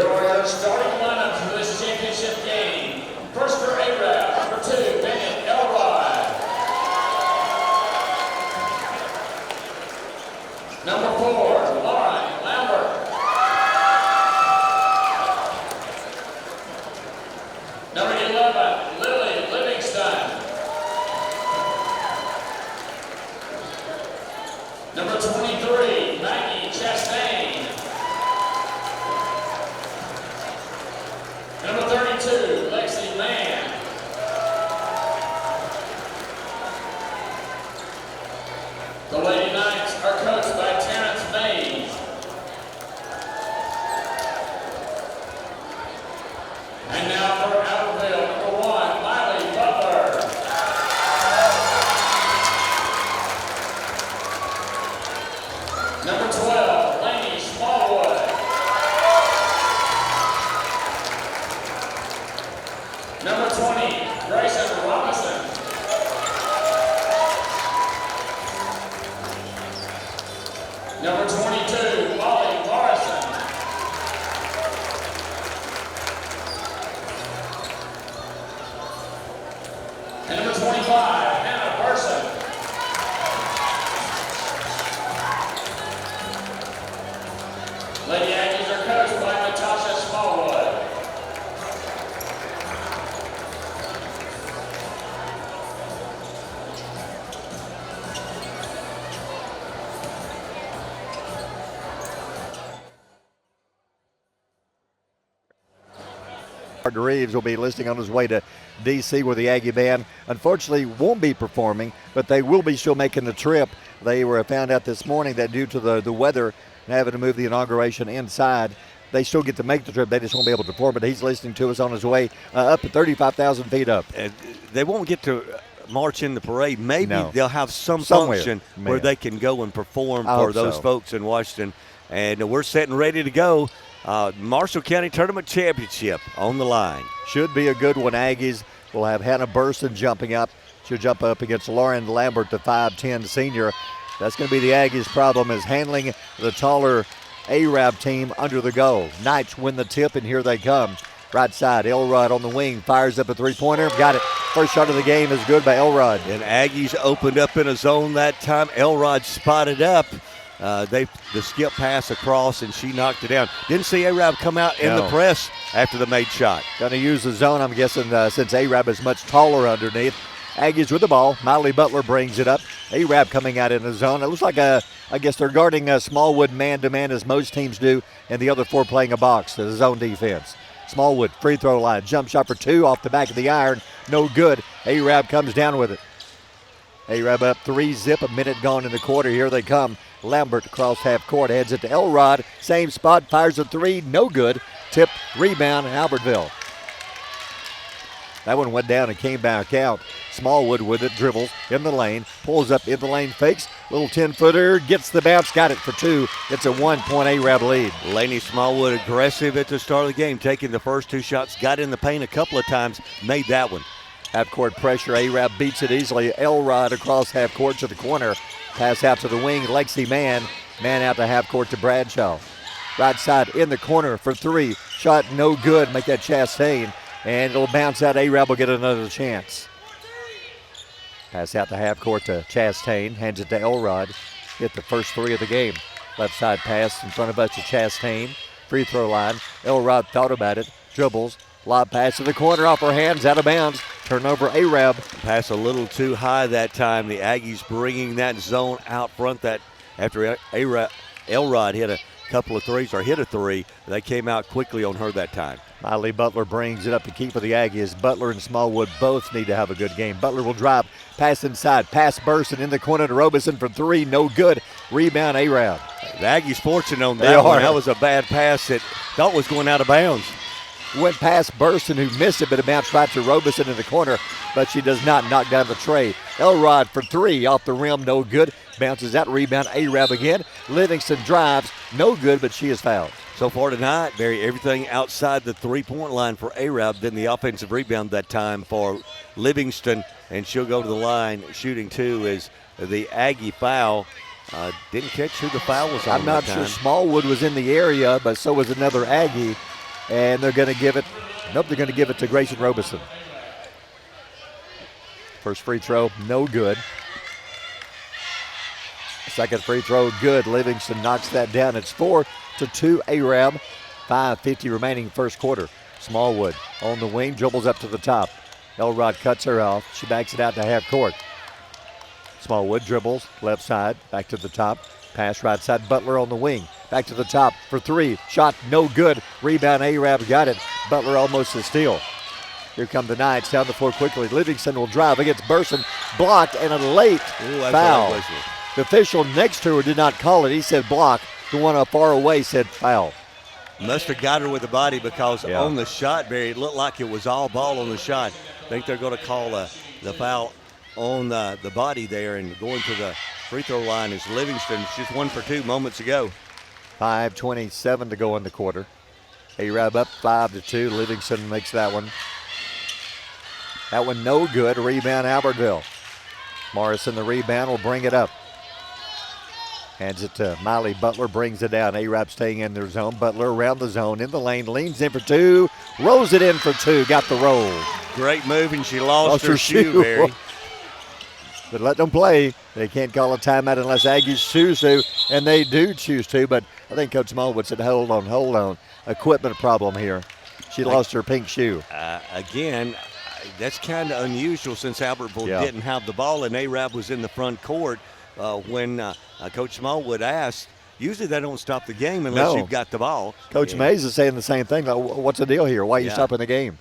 Here are your starting lineups for this championship game. First for Arab, number 2, Bennett Elrod. Number 4, Lauren Lambert. Number 11, Lily Livingston. Number 23, Maggie Chastain. Number 32, Lexi Mann. The Lady Knights are coached by Terrence Mays. And now for Albertville, number 1, Miley Butler. Number 12, Lainey Smallwood. Number 20, Grayson Robinson. Number 22, Molly Morrison. And number 25, Hannah Burson. Lady Aggies are coached by Natasha Smallwood. Reeves will be listing on his way to D.C. where the Aggie band unfortunately won't be performing, but they will be still making the trip. They were found out this morning that due to the weather and having to move the inauguration inside, they still get to make the trip. They just won't be able to perform, but he's listening to us on his way up at 35,000 feet up. And they won't get to march in the parade. Maybe they'll have some Somewhere. function where they can go and perform I for hope those so. folks in Washington. And we're setting ready to go. Marshall County Tournament Championship on the line. Should be a good one. Aggies will have Hannah Burson jumping up. She'll jump up against Lauren Lambert, the 5'10 senior. That's going to be the Aggies' problem, is handling the taller Arab team under the goal. Knights win the tip, and here they come. Right side, Elrod on the wing, fires up a three-pointer. Got it. First shot of the game is good by Elrod. And Aggies opened up in a zone that time. Elrod spotted up. The skip pass across, and she knocked it down. Didn't see Arab come out in the press after the made shot. Going to use the zone, I'm guessing, since Arab is much taller underneath. Aggies with the ball. Miley Butler brings it up. Arab coming out in the zone. It looks like I guess they're guarding Smallwood man-to-man as most teams do, and the other 4 playing a box, the zone defense. Smallwood, free throw line, jump shot for 2 off the back of the iron. No good. Arab comes down with it. Arab up 3-zip, a minute gone in the quarter. Here they come. Lambert across half court, heads it to Elrod. Same spot, fires a 3, no good. Tip, rebound, Albertville. That one went down and came back out. Smallwood with it, dribbles in the lane, pulls up in the lane, fakes. Little 10-footer, gets the bounce, got it for 2. It's a 1-point Arab lead. Laney Smallwood aggressive at the start of the game, taking the first 2 shots, got in the paint a couple of times, made that one. Half-court pressure, Arab beats it easily. Elrod across half-court to the corner. Pass out to the wing, Lexi Mann. Man out to half-court to Bradshaw. Right side in the corner for 3. Shot no good, make that Chastain. And it'll bounce out, Arab will get another chance. Pass out to half-court to Chastain, hands it to Elrod. Hit the first 3 of the game. Left side pass in front of us to Chastain. Free throw line, Elrod thought about it, dribbles. Lob pass to the corner, off her hands, out of bounds. Turnover, Arab. Pass a little too high that time. The Aggies bringing that zone out front. That after Elrod hit a couple of threes, or hit a 3, they came out quickly on her that time. Miley Butler brings it up to keep for the Aggies. Butler and Smallwood both need to have a good game. Butler will drive, pass inside, pass Burson in the corner to Robeson for 3, no good. Rebound, Arab. The Aggies fortunate on that one. That was a bad pass that thought was going out of bounds. Went past Burson, who missed it, but it bounced right to Robeson in the corner, but she does not knock down the tray. Elrod for 3, off the rim, no good. Bounces out, rebound, Arab again. Livingston drives, no good, but she is fouled. So far tonight, Barry, everything outside the 3-point line for Arab. Then the offensive rebound that time for Livingston, and she'll go to the line shooting 2 as the Aggie foul. Didn't catch who the foul was on. I'm not sure. Smallwood was in the area, but so was another Aggie. And they're going to give it, nope, they're going to give it to Grayson Robeson. First free throw, no good. Second free throw, good. Livingston knocks that down. It's 4-2 Arab. 5:50 remaining first quarter. Smallwood on the wing, dribbles up to the top. Elrod cuts her off. She backs it out to half court. Smallwood dribbles left side, back to the top. Pass right side, Butler on the wing. Back to the top for three. Shot no good. Rebound, Arab got it. Butler almost a steal. Here come the Knights down the floor quickly. Livingston will drive against Burson. Blocked and a late foul. The official next to her did not call it. He said block. The one far away said foul. Must have got her with the body because on the shot, Barry, it looked like it was all ball on the shot. I think they're going to call the foul on the body there, and going to the free throw line is Livingston. It's just 1 for 2 moments ago. 5:27 to go in the quarter. Arab up 5-2. Livingston makes that one. That one no good. Rebound Albertville. Morrison the rebound will bring it up. Hands it to Miley. Butler brings it down. Arab staying in their zone. Butler around the zone in the lane. Leans in for two. Rolls it in for two. Got the roll. Great move, and she lost her shoe, Barry. But let them play. They can't call a timeout unless Aggies choose to, and they do choose to. But I think Coach Smallwood said, hold on. Equipment problem here. She lost her pink shoe. Again, that's kind of unusual since Albertville didn't have the ball, and Arab was in the front court when Coach Smallwood asked. Usually they don't stop the game unless you've got the ball. Coach Mays is saying the same thing. Like, what's the deal here? Why are you stopping the game?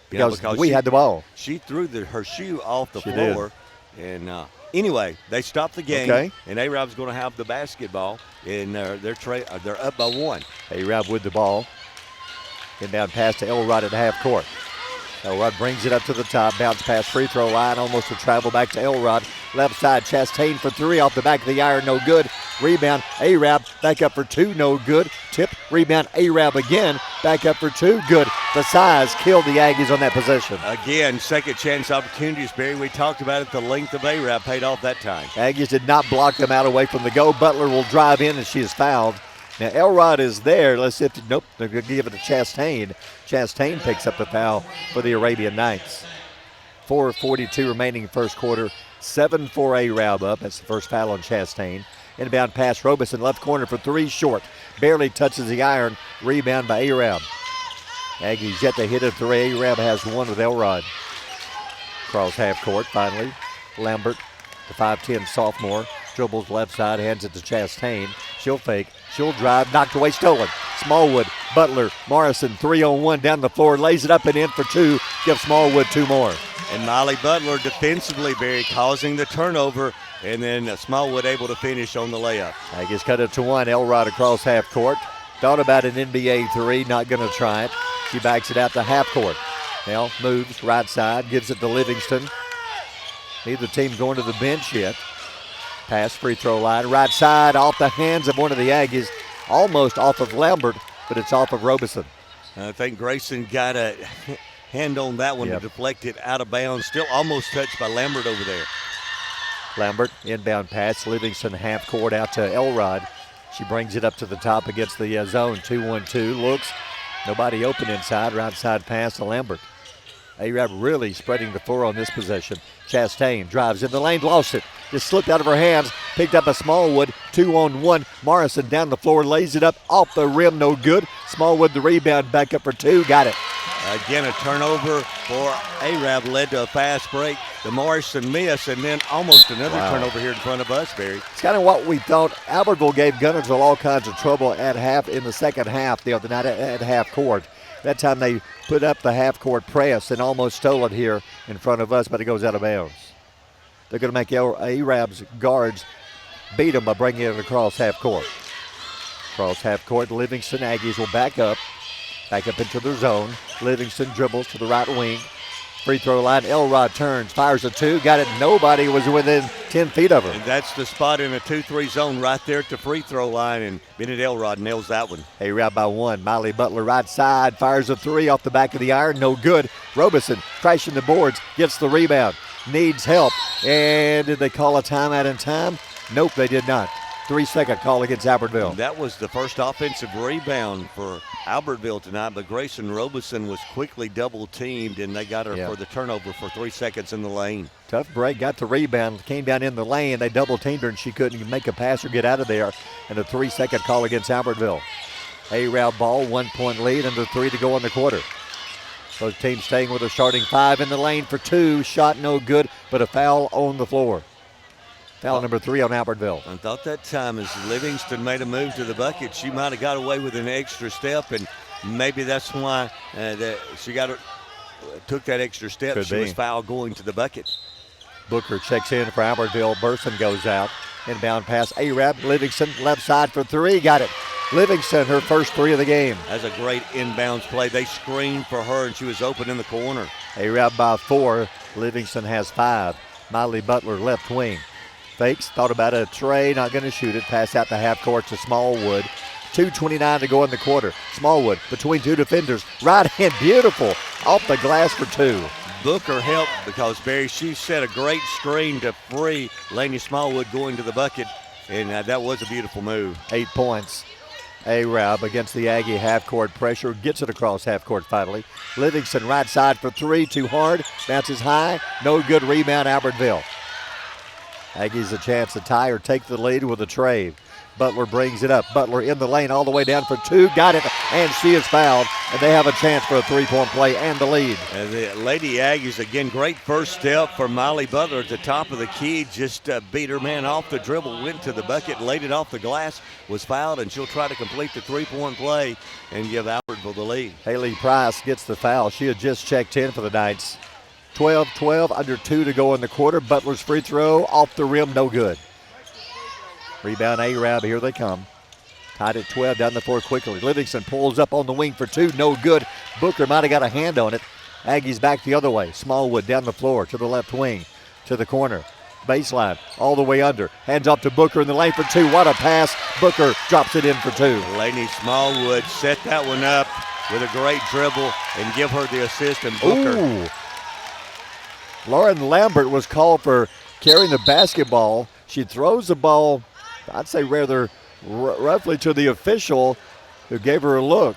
Because we had the ball. She threw her shoe off the floor. And anyway, they stopped the game, and Arab's going to have the basketball, and they're up by 1. Arab with the ball. Inbound pass to Elrod at half court. Elrod brings it up to the top, bounce pass free throw line, almost a travel back to Elrod. Left side, Chastain for three, off the back of the iron, no good. Rebound, Arab, back up for two, no good. Tip, rebound, Arab again, back up for two, good. The size killed the Aggies on that possession. Again, second chance opportunities, Barry. We talked about it, the length of Arab paid off that time. Aggies did not block them out away from the goal. Butler will drive in, and she is fouled. Now, Elrod is there. Let's see if, nope, they're going to give it to Chastain. Chastain picks up the foul for the Arabian Knights. 4:42 remaining first quarter. 7-4 Arab up. That's the first foul on Chastain. Inbound pass, Robeson, left corner for three, short. Barely touches the iron. Rebound by Arab. Aggies yet to hit a three. Arab has one with Elrod. Cross half court, finally. Lambert, the 5'10 sophomore, dribbles left side, hands it to Chastain. She'll fake, she'll drive, knocked away, stolen. Smallwood, Butler, Morrison, 3-on-1 down the floor, lays it up and in for two, gives Smallwood two more. And Miley Butler defensively, Barry, causing the turnover, and then Smallwood able to finish on the layup. Aggies cut it to one. Elrod across half court. Thought about an NBA three, not going to try it. She backs it out to half court. Now moves right side, gives it to Livingston. Neither team going to the bench yet. Pass, free throw line, right side, off the hands of one of the Aggies. Almost off of Lambert, but it's off of Robeson. I think Grayson got a hand on that one to deflect it out of bounds. Still almost touched by Lambert over there. Lambert, inbound pass, Livingston half court out to Elrod. She brings it up to the top against the zone. 2-1-2, looks, nobody open inside, right side pass to Lambert. Arab really spreading the floor on this possession. Chastain drives in the lane, lost it. Just slipped out of her hands, picked up a Smallwood, 2-on-1. Morrison down the floor, lays it up off the rim, no good. Smallwood the rebound, back up for two, got it. Again, a turnover for Arab led to a fast break. The Morrison miss, and then almost another turnover here in front of us, Barry. It's kind of what we thought. Albertville gave Gunnersville all kinds of trouble at half in the second half the other night at half court. That time they put up the half-court press and almost stole it here in front of us, but it goes out of bounds. They're going to make Arab's guards beat them by bringing it across half court. Across half court, Livingston Aggies will back up into their zone. Livingston dribbles to the right wing. Free throw line, Elrod turns, fires a two, got it. Nobody was within 10 feet of her. And that's the spot in a 2-3 zone right there at the free throw line, and Bennett Elrod nails that one. Arab by one. Miley Butler right side, fires a three off the back of the iron, no good. Robeson crashing the boards, gets the rebound, needs help. And did they call a timeout in time? Nope, they did not. 3-second call against Albertville. That was the first offensive rebound for Albertville tonight, but Grayson Robeson was quickly double-teamed, and they got her for the turnover for 3 seconds in the lane. Tough break, got the rebound, came down in the lane. They double-teamed her, and she couldn't even make a pass or get out of there. And a 3-second call against Albertville. A-Rab ball, 1-point lead, under 3 to go in the quarter. Both teams staying with a starting 5 in the lane for 2. Shot no good, but a foul on the floor. Foul number 3 on Albertville. I thought that time as Livingston made a move to the bucket, she might have got away with an extra step, and maybe that's why she took that extra step. Could she be. was fouled going to the bucket. Booker checks in for Albertville. Burson goes out. Inbound pass, A-Rab. Livingston, left side for 3. Got it. Livingston, her first 3 of the game. That's a great inbounds play. They screened for her, and she was open in the corner. A-Rab by 4. Livingston has 5. Miley Butler, left wing. Fakes, thought about a tray, not going to shoot it. Pass out the half court to Smallwood. 2:29 to go in the quarter. Smallwood between 2 defenders. Right hand, beautiful. Off the glass for 2. Booker helped because, Barry, she set a great screen to free Laney Smallwood going to the bucket, and that was a beautiful move. 8 points. A-Rab against the Aggie half-court pressure. Gets it across half-court finally. Livingston right side for 3. Too hard. Bounces high. No good. Rebound, Albertville. Aggies a chance to tie or take the lead with a trade. Butler brings it up. Butler in the lane all the way down for 2. Got it, and she is fouled. And they have a chance for a 3-point play and the lead. And the Lady Aggies, again, great first step for Miley Butler at the top of the key. Just beat her man off the dribble, went to the bucket, laid it off the glass, was fouled, and she'll try to complete the 3-point play and give Albertville the lead. Haley Price gets the foul. She had just checked in for the Knights. 12-12, under 2 to go in the quarter. Butler's free throw, off the rim, no good. Rebound A-Rab, here they come. Tied at 12, down the floor quickly. Livingston pulls up on the wing for 2, no good. Booker might have got a hand on it. Aggies back the other way. Smallwood down the floor to the left wing, to the corner. Baseline, all the way under. Hands off to Booker in the lane for 2. What a pass. Booker drops it in for 2. Laney Smallwood set that one up with a great dribble and give her the assist, and Booker. Ooh. Lauren Lambert was called for carrying the basketball. She throws the ball, I'd say rather roughly, to the official who gave her a look.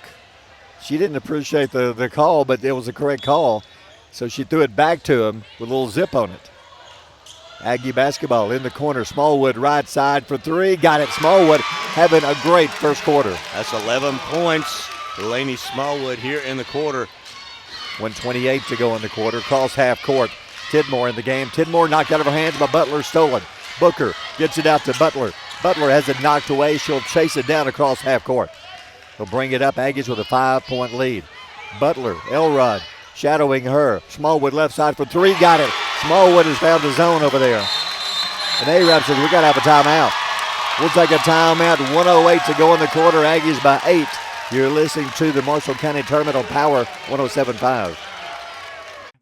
She didn't appreciate the call, but it was a correct call. So she threw it back to him with a little zip on it. Aggie basketball in the corner. Smallwood right side for 3. Got it. Smallwood having a great first quarter. That's 11 points for Laney Smallwood here in the quarter. 1:28 to go in the quarter. Cross half court. Tidmore in the game. Tidmore knocked out of her hands by Butler, stolen. Booker gets it out to Butler. Butler has it knocked away. She'll chase it down across half court. They'll bring it up. Aggies with a 5-point lead. Butler, Elrod shadowing her. Smallwood left side for 3. Got it. Smallwood has found the zone over there. And A-Rab says, we got to have a timeout. We'll take a timeout. 1:08 to go in the quarter. Aggies by 8. You're listening to the Marshall County Tournament on Power 107.5.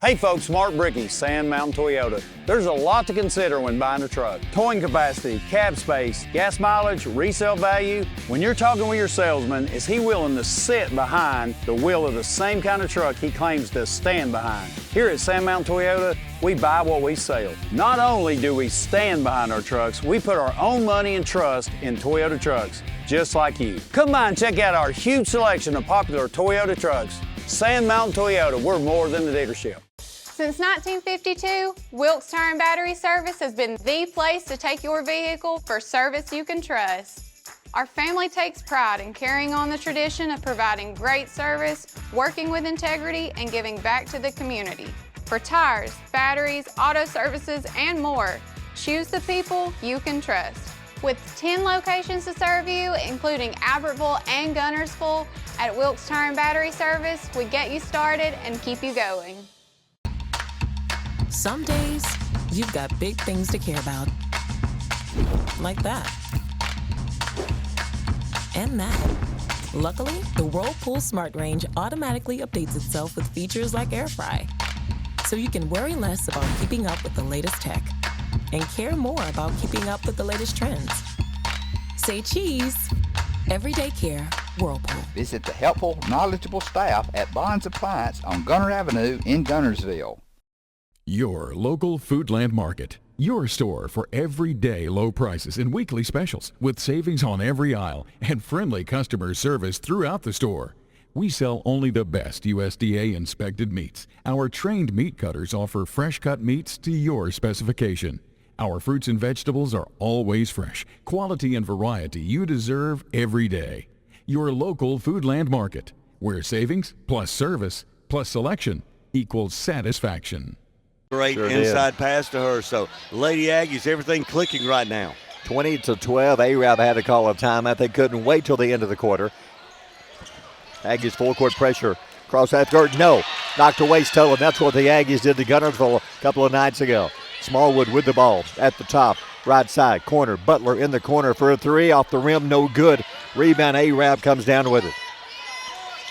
Hey folks, Mark Brickey, Sand Mountain Toyota. There's a lot to consider when buying a truck. Towing capacity, cab space, gas mileage, resale value. When you're talking with your salesman, is he willing to sit behind the wheel of the same kind of truck he claims to stand behind? Here at Sand Mountain Toyota, we buy what we sell. Not only do we stand behind our trucks, we put our own money and trust in Toyota trucks, just like you. Come by and check out our huge selection of popular Toyota trucks. Sand Mountain Toyota, we're more than a dealership. Since 1952, Wilkes Tire and Battery Service has been the place to take your vehicle for service you can trust. Our family takes pride in carrying on the tradition of providing great service, working with integrity, and giving back to the community. For tires, batteries, auto services, and more, choose the people you can trust. With 10 locations to serve you, including Albertville and Gunnersville, at Wilkes Tire and Battery Service, we get you started and keep you going. Some days, you've got big things to care about. Like that. And that. Luckily, the Whirlpool Smart Range automatically updates itself with features like Air Fry. So you can worry less about keeping up with the latest tech and care more about keeping up with the latest trends. Say cheese. Everyday care, Whirlpool. Visit the helpful, knowledgeable staff at Bonds Appliance on Gunner Avenue in Gunnersville. Your local Foodland Market. Your store for everyday low prices and weekly specials with savings on every aisle and friendly customer service throughout the store. We sell only the best USDA inspected meats. Our trained meat cutters offer fresh cut meats to your specification. Our fruits and vegetables are always fresh, quality and variety you deserve every day. Your local Foodland Market, where savings plus service plus selection equals satisfaction. Great inside pass to her. So Lady Aggies, everything clicking right now. 20-12. Arab had to call a timeout. They couldn't wait till the end of the quarter. Aggies full court pressure. Cross half guard. No. Knocked away stolen. That's what the Aggies did to Gunnersville a couple of nights ago. Smallwood with the ball at the top. Right side corner. Butler in the corner for a three. Off the rim. No good. Rebound. Arab comes down with it.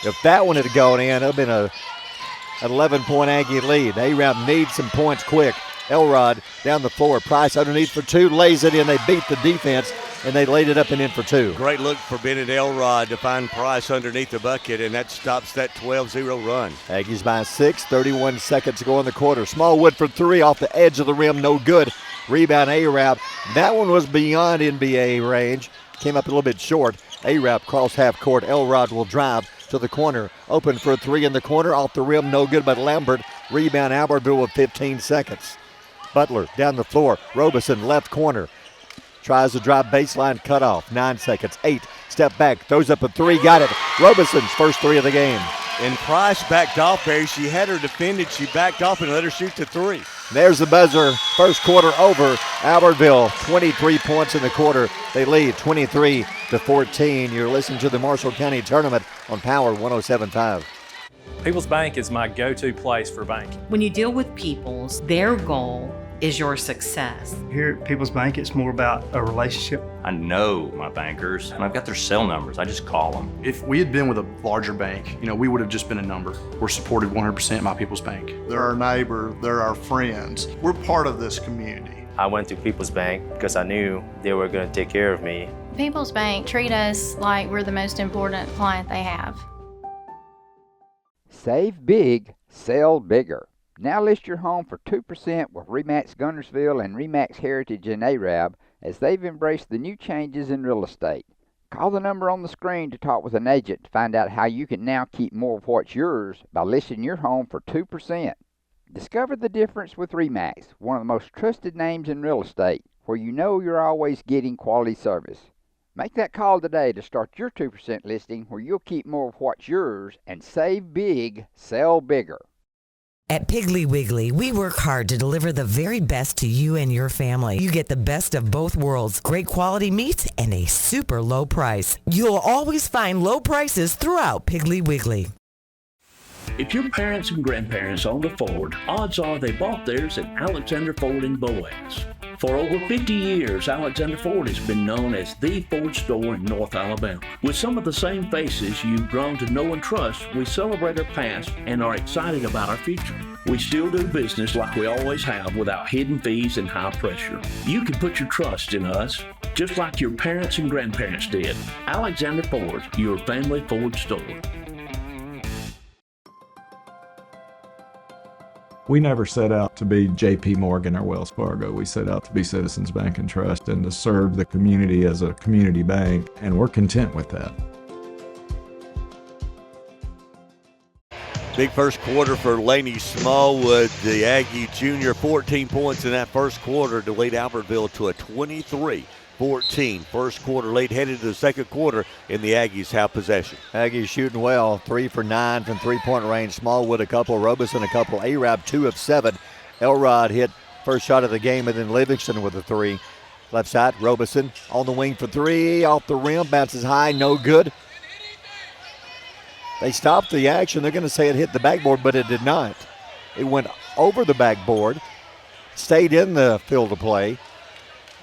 If that one had gone in, it would have been an 11-point Aggie lead. Arab needs some points quick. Elrod down the floor. Price underneath for two. Lays it in. They beat the defense, and they laid it up and in for two. Great look for Bennett Elrod to find Price underneath the bucket, and that stops that 12-0 run. Aggies by 6. 31 seconds to go in the quarter. Smallwood for three off the edge of the rim. No good. Rebound Arab. That one was beyond NBA range. Came up a little bit short. Arab cross half court. Elrod will drive to the corner. Open for a three in the corner. Off the rim. No good, but Lambert. Rebound Albertville with 15 seconds. Butler down the floor. Robeson left corner. Tries to drive baseline, cut off. 9 seconds. 8. Step back. Throws up a three. Got it. Robeson's first three of the game. And Price backed off there. She had her defended. She backed off and let her shoot the three. There's the buzzer. First quarter over. Albertville, 23 points in the quarter. They lead 23-14. You're listening to the Marshall County Tournament on Power 107.5. People's Bank is my go-to place for banking. When you deal with People's, their goal is your success. Here at People's Bank, it's more about a relationship. I know my bankers, and I've got their cell numbers. I just call them. If we had been with a larger bank, we would have just been a number. We're supported 100% by People's Bank. They're our neighbor, they're our friends. We're part of this community. I went to People's Bank because I knew they were going to take care of me. People's Bank treat us like we're the most important client they have. Save big, sell bigger. Now list your home for 2% with RE/MAX Gunnersville and RE/MAX Heritage in Arab as they've embraced the new changes in real estate. Call the number on the screen to talk with an agent to find out how you can now keep more of what's yours by listing your home for 2%. Discover the difference with RE/MAX, one of the most trusted names in real estate, where you know you're always getting quality service. Make that call today to start your 2% listing where you'll keep more of what's yours and save big, sell bigger. At Piggly Wiggly, we work hard to deliver the very best to you and your family. You get the best of both worlds, great quality meats and a super low price. You'll always find low prices throughout Piggly Wiggly. If your parents and grandparents owned a Ford, odds are they bought theirs at Alexander Ford in Boaz. For over 50 years, Alexander Ford has been known as the Ford store in North Alabama. With some of the same faces you've grown to know and trust, we celebrate our past and are excited about our future. We still do business like we always have without hidden fees and high pressure. You can put your trust in us, just like your parents and grandparents did. Alexander Ford, your family Ford store. We never set out to be J.P. Morgan or Wells Fargo. We set out to be Citizens Bank and Trust and to serve the community as a community bank, and we're content with that. Big first quarter for Laney Smallwood, the Aggie junior, 14 points in that first quarter to lead Albertville to a 23-14 first quarter lead, headed to the second quarter, and the Aggies have possession. Aggies shooting well, 3 for 9 from three-point range. Smallwood a couple, Robeson a couple, Arab 2 of 7. Elrod hit first shot of the game, and then Livingston with a 3. Left side, Robeson on the wing for 3, off the rim, bounces high, no good. They stopped the action. They're going to say it hit the backboard, but it did not. It went over the backboard, stayed in the field of play.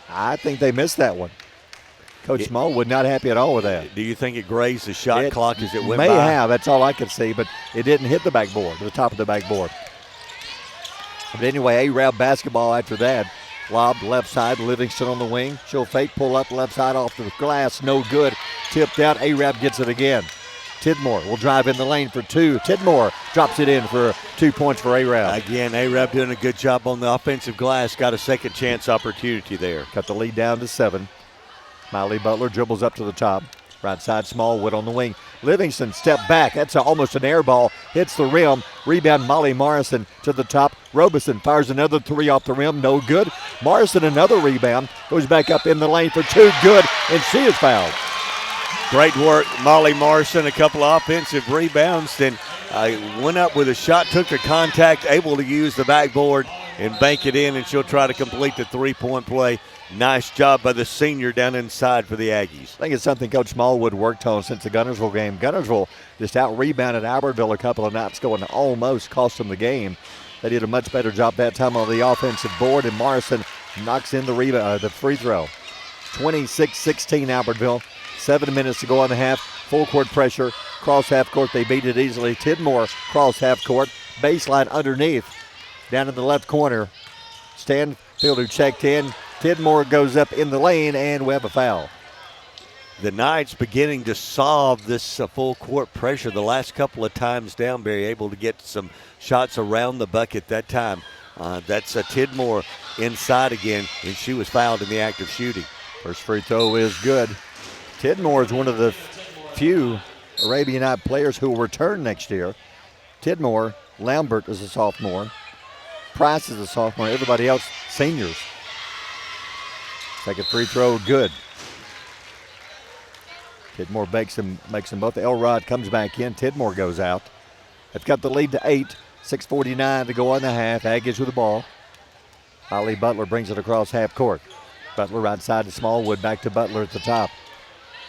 I think they missed that one. Coach Smallwood not happy at all with that. Do you think it grazed the shot clock as it went by? May have. That's all I could see, but it didn't hit the backboard, the top of the backboard. But anyway, Arab basketball after that. Lob left side, Livingston on the wing. She'll fake, pull up left side off the glass, no good. Tipped out, Arab gets it again. Tidmore will drive in the lane for 2. Tidmore drops it in for 2 points for Arab. Again, Arab doing a good job on the offensive glass. Got a second chance opportunity there. Cut the lead down to 7. Miley Butler dribbles up to the top. Right side, Smallwood on the wing. Livingston step back. That's almost an air ball. Hits the rim. Rebound, Molly Morrison to the top. Robeson fires another 3 off the rim. No good. Morrison another rebound. Goes back up in the lane for 2. Good. And she is fouled. Great work, Molly Morrison. A couple of offensive rebounds. Then went up with a shot, took the contact, able to use the backboard and bank it in, and she'll try to complete the 3-point play. Nice job by the senior down inside for the Aggies. I think it's something Coach Smallwood worked on since the Gunnersville game. Gunnersville just out-rebounded Albertville a couple of nights ago and almost cost them the game. They did a much better job that time on the offensive board, and Morrison knocks in the free throw. 26-16 Albertville. 7 minutes to go on the half. Full court pressure. Cross half court. They beat it easily. Tidmore cross half court. Baseline underneath. Down in the left corner. Stanfield who checked in. Tidmore goes up in the lane, and we have a foul. The Knights beginning to solve this full court pressure the last couple of times down. Barry able to get some shots around the bucket that time. That's Tidmore inside again, and she was fouled in the act of shooting. First free throw is good. Tidmore is one of the few Arabianite players who will return next year. Tidmore, Lambert is a sophomore. Price is a sophomore. Everybody else, seniors. Second free throw, good. Tidmore makes them both. Elrod comes back in. Tidmore goes out. They've got the lead to 8. 6:49 to go on the half. Aggies with the ball. Ali Butler brings it across half court. Butler right side to Smallwood. Back to Butler at the top.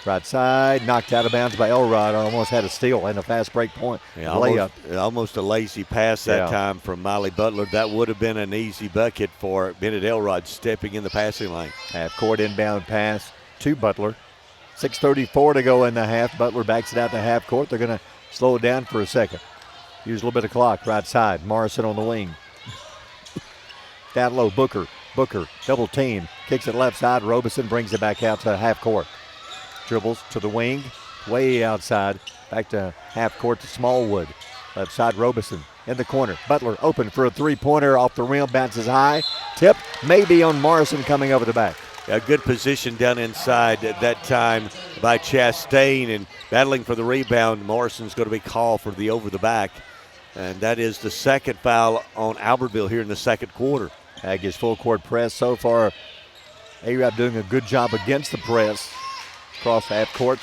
Right side, knocked out of bounds by Elrod. Almost had a steal and a fast break point. Yeah, layup. Almost a lazy pass that time from Miley Butler. That would have been an easy bucket for Bennett Elrod stepping in the passing lane. Half court inbound pass to Butler. 6:34 to go in the half. Butler backs it out to half court. They're going to slow it down for a second. Use a little bit of clock. Right side, Morrison on the wing. Down low, Booker, double team. Kicks it left side. Robeson brings it back out to half court. Dribbles to the wing, way outside. Back to half court to Smallwood. Left side, Robeson in the corner. Butler open for a 3-pointer off the rim, bounces high. Tip maybe on Morrison coming over the back. A good position down inside at that time by Chastain, and battling for the rebound. Morrison's going to be called for the over the back. And that is the second foul on Albertville here in the second quarter. Aggies full court press so far. Arab doing a good job against the press. Cross half court.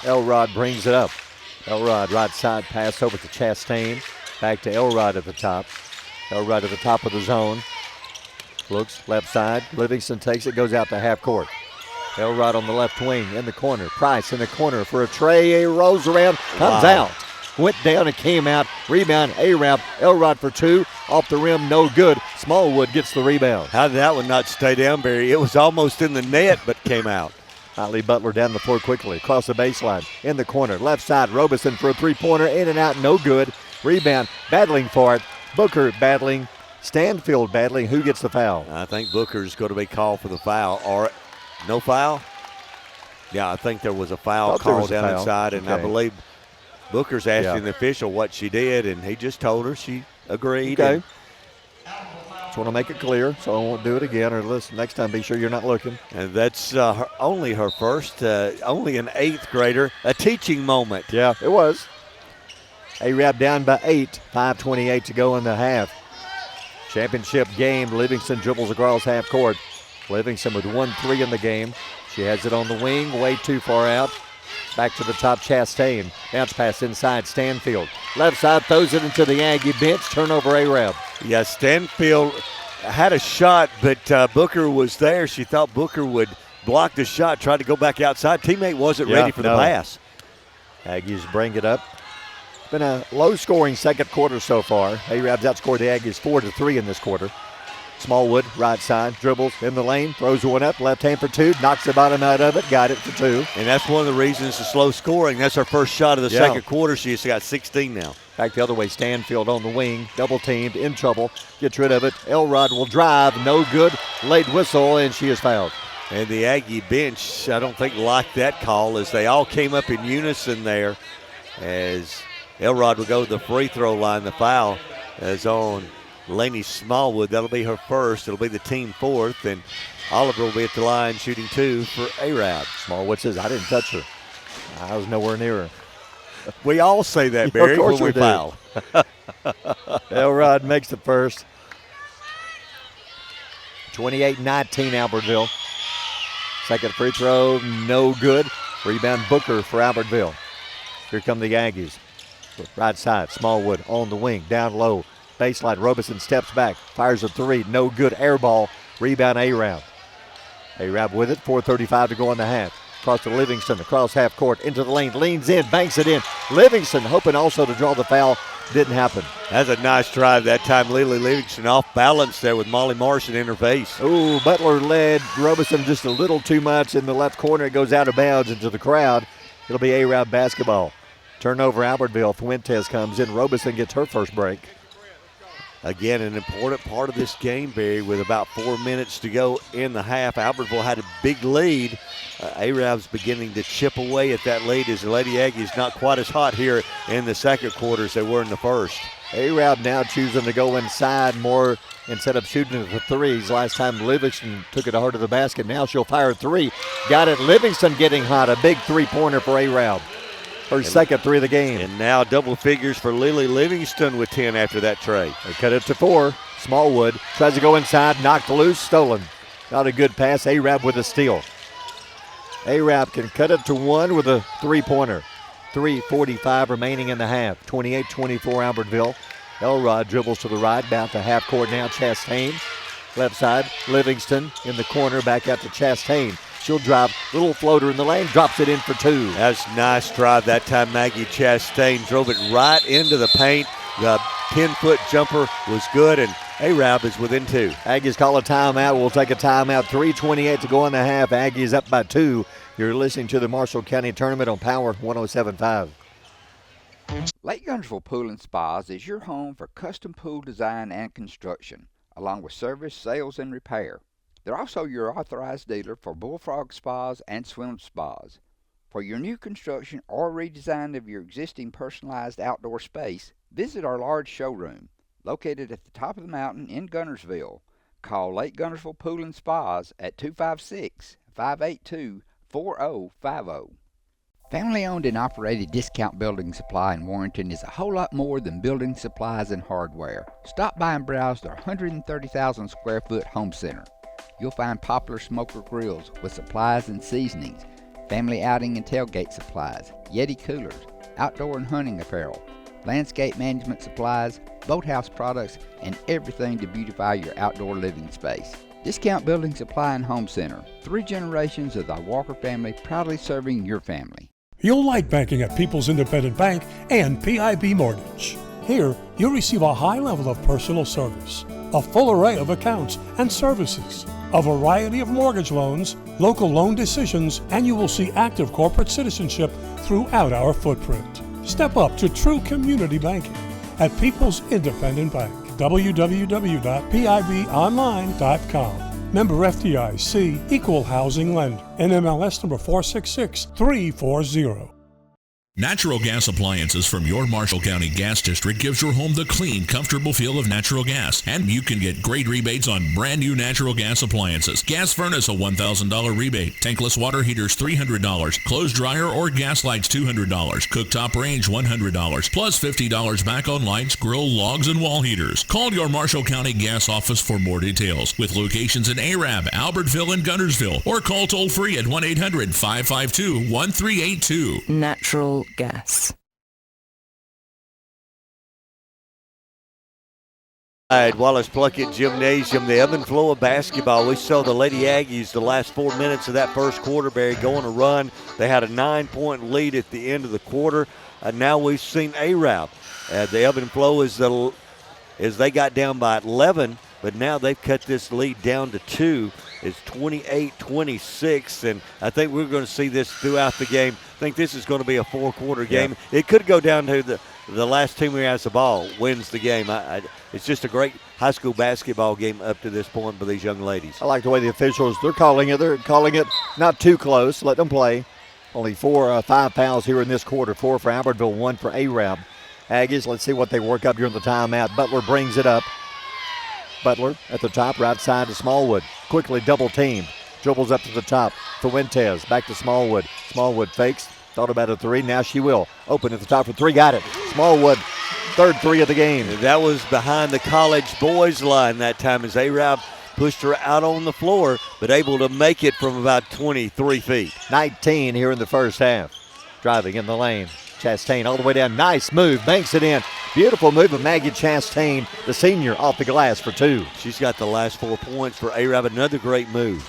Elrod brings it up. Elrod right side pass over to Chastain. Back to Elrod at the top. Elrod at the top of the zone. Looks left side. Livingston takes it, goes out to half court. Elrod on the left wing in the corner. Price in the corner for a tray. Rolls around, comes out. Went down and came out. Rebound, Arab. Elrod for 2. Off the rim, no good. Smallwood gets the rebound. How did that one not stay down, Barry? It was almost in the net, but came out. Ali Butler down the floor quickly. Across the baseline. In the corner. Left side, Robeson for a 3-pointer. In and out, no good. Rebound, battling for it. Booker battling. Stanfield battling. Who gets the foul? I think Booker's going to be called for the foul. Or no foul? Yeah, I think there was a foul called down inside, and I believe Booker's asking the official what she did, and he just told her she agreed. Okay. Just want to make it clear, so I won't do it again. Or listen, next time, be sure you're not looking. And that's only her first, only an 8th grader, a teaching moment. Yeah, it was. Arab down by 8, 5:28 to go in the half. Championship game, Livingston dribbles across half court. Livingston with 1-3 in the game. She has it on the wing, way too far out. Back to the top, Chastain. Bounce pass inside, Stanfield. Left side, throws it into the Aggie bench. Turnover, Arab. Yeah, Stanfield had a shot, but Booker was there. She thought Booker would block the shot, tried to go back outside. Teammate wasn't ready for the pass. Aggies bring it up. It's been a low-scoring second quarter so far. Arabs outscored the Aggies 4-3 in this quarter. Smallwood, right side, dribbles in the lane, throws one up, left hand for 2, knocks the bottom out of it, got it for 2. And that's one of the reasons it's slow scoring. That's her first shot of the second quarter. She's got 16 now. Back the other way, Stanfield on the wing, double teamed, in trouble, gets rid of it. Elrod will drive, no good, late whistle, and she is fouled. And the Aggie bench, I don't think liked that call as they all came up in unison there as Elrod will go to the free throw line. The foul is on Lainey Smallwood. That'll be her first. It'll be the team fourth, and Oliver will be at the line shooting 2 for Arab. Smallwood says, I didn't touch her. I was nowhere near her. We all say that, Barry, when we foul. Elrod makes the first. 28-19 Albertville. Second free throw, no good. Rebound Booker for Albertville. Here come the Aggies. Right side, Smallwood on the wing, down low. Baseline, Robeson steps back, fires a three, no good. Air ball, rebound Arab. Arab with it, 4:35 to go in the half. Across to Livingston, across half court, into the lane, leans in, banks it in. Livingston hoping also to draw the foul. Didn't happen. That's a nice drive that time. Lily Livingston off balance there with Molly Martian in her face. Ooh, Butler led Robeson just a little too much in the left corner. It goes out of bounds into the crowd. It'll be Arab basketball. Turnover Albertville. Fuentes comes in. Robeson gets her first break. Again, an important part of this game, Barry, with about 4 minutes to go in the half. Albertville had a big lead. Arab's beginning to chip away at that lead as the Lady Aggies not quite as hot here in the second quarter as they were in the first. Arab now choosing to go inside more instead of shooting the threes. Last time Livingston took it hard to the basket. Now she'll fire a three. Got it. Livingston getting hot. A big three-pointer for Arab. Her second three of the game. And now double figures for Lily Livingston with 10 after that tray. They cut it to 4. Smallwood tries to go inside, knocked loose, stolen. Not a good pass. Arab with a steal. Arab can cut it to 1 with a three-pointer. 3:45 remaining in the half. 28-24 Albertville. Elrod dribbles to the right, down to half court now. Chastain. Left side, Livingston in the corner, back out to Chastain. She'll drive, little floater in the lane, drops it in for 2. That's a nice drive that time. Maggie Chastain drove it right into the paint. The 10-foot jumper was good, and Arab is within 2. Aggies call a timeout. We'll take a timeout. 3:28 to go in the half. Aggies up by 2. You're listening to the Marshall County Tournament on Power 107.5. Lake Guntersville Pool and Spas is your home for custom pool design and construction, along with service, sales, and repair. They're also your authorized dealer for Bullfrog Spas and Swim Spas. For your new construction or redesign of your existing personalized outdoor space, visit our large showroom, located at the top of the mountain in Guntersville. Call Lake Guntersville Pool and Spas at 256-582-4050. Family-owned and operated Discount Building Supply in Warrenton is a whole lot more than building supplies and hardware. Stop by and browse their 130,000 square foot home center. You'll find popular smoker grills with supplies and seasonings, family outing and tailgate supplies, Yeti coolers, outdoor and hunting apparel, landscape management supplies, boathouse products, and everything to beautify your outdoor living space. Discount Building Supply and Home Center. 3 generations of the Walker family proudly serving your family. You'll like banking at People's Independent Bank and PIB Mortgage. Here, you'll receive a high level of personal service, a full array of accounts and services, a variety of mortgage loans, local loan decisions, and you will see active corporate citizenship throughout our footprint. Step up to true community banking at People's Independent Bank. www.pibonline.com. Member FDIC, Equal Housing Lender. NMLS number 466340. Natural gas appliances from your Marshall County Gas District gives your home the clean, comfortable feel of natural gas. And you can get great rebates on brand new natural gas appliances. Gas furnace, a $1,000 rebate. Tankless water heaters, $300. Clothes dryer or gas lights, $200. Cooktop range, $100. Plus $50 back on lights, grill, logs, and wall heaters. Call your Marshall County Gas office for more details. With locations in Arab, Albertville, and Guntersville. Or call toll free at 1-800-552-1382. Natural gas. At Wallace Pluckett Gymnasium, the ebb and flow of basketball. We saw the Lady Aggies the last 4 minutes of that first quarter, Barry, going a run. They had a 9-point lead at the end of the quarter. Now we've seen Arab. The ebb and flow is they got down by 11, but now they've cut this lead down to 2. It's 28-26, and I think we're going to see this throughout the game. I think this is going to be a 4-quarter game. Yeah. It could go down to the last team who has the ball wins the game. It's just a great high school basketball game up to this point for these young ladies. I like the way the officials, they're calling it not too close. Let them play. Only 5 fouls here in this quarter. 4 for Albertville, 1 for Arab. Aggies, let's see what they work up during the timeout. Butler brings it up. Butler at the top, right side to Smallwood. Quickly double teamed. Dribbles up to the top. Fuentes back to Smallwood. Smallwood fakes. Thought about a three. Now she will. Open at the top for three. Got it. Smallwood, third three of the game. That was behind the college boys line that time as Arab pushed her out on the floor, but able to make it from about 23 feet. 19 here in the first half. Driving in the lane. Chastain all the way down. Nice move. Banks it in. Beautiful move of Maggie Chastain, the senior, off the glass for 2. She's got the last 4 points for Arab. Another great move.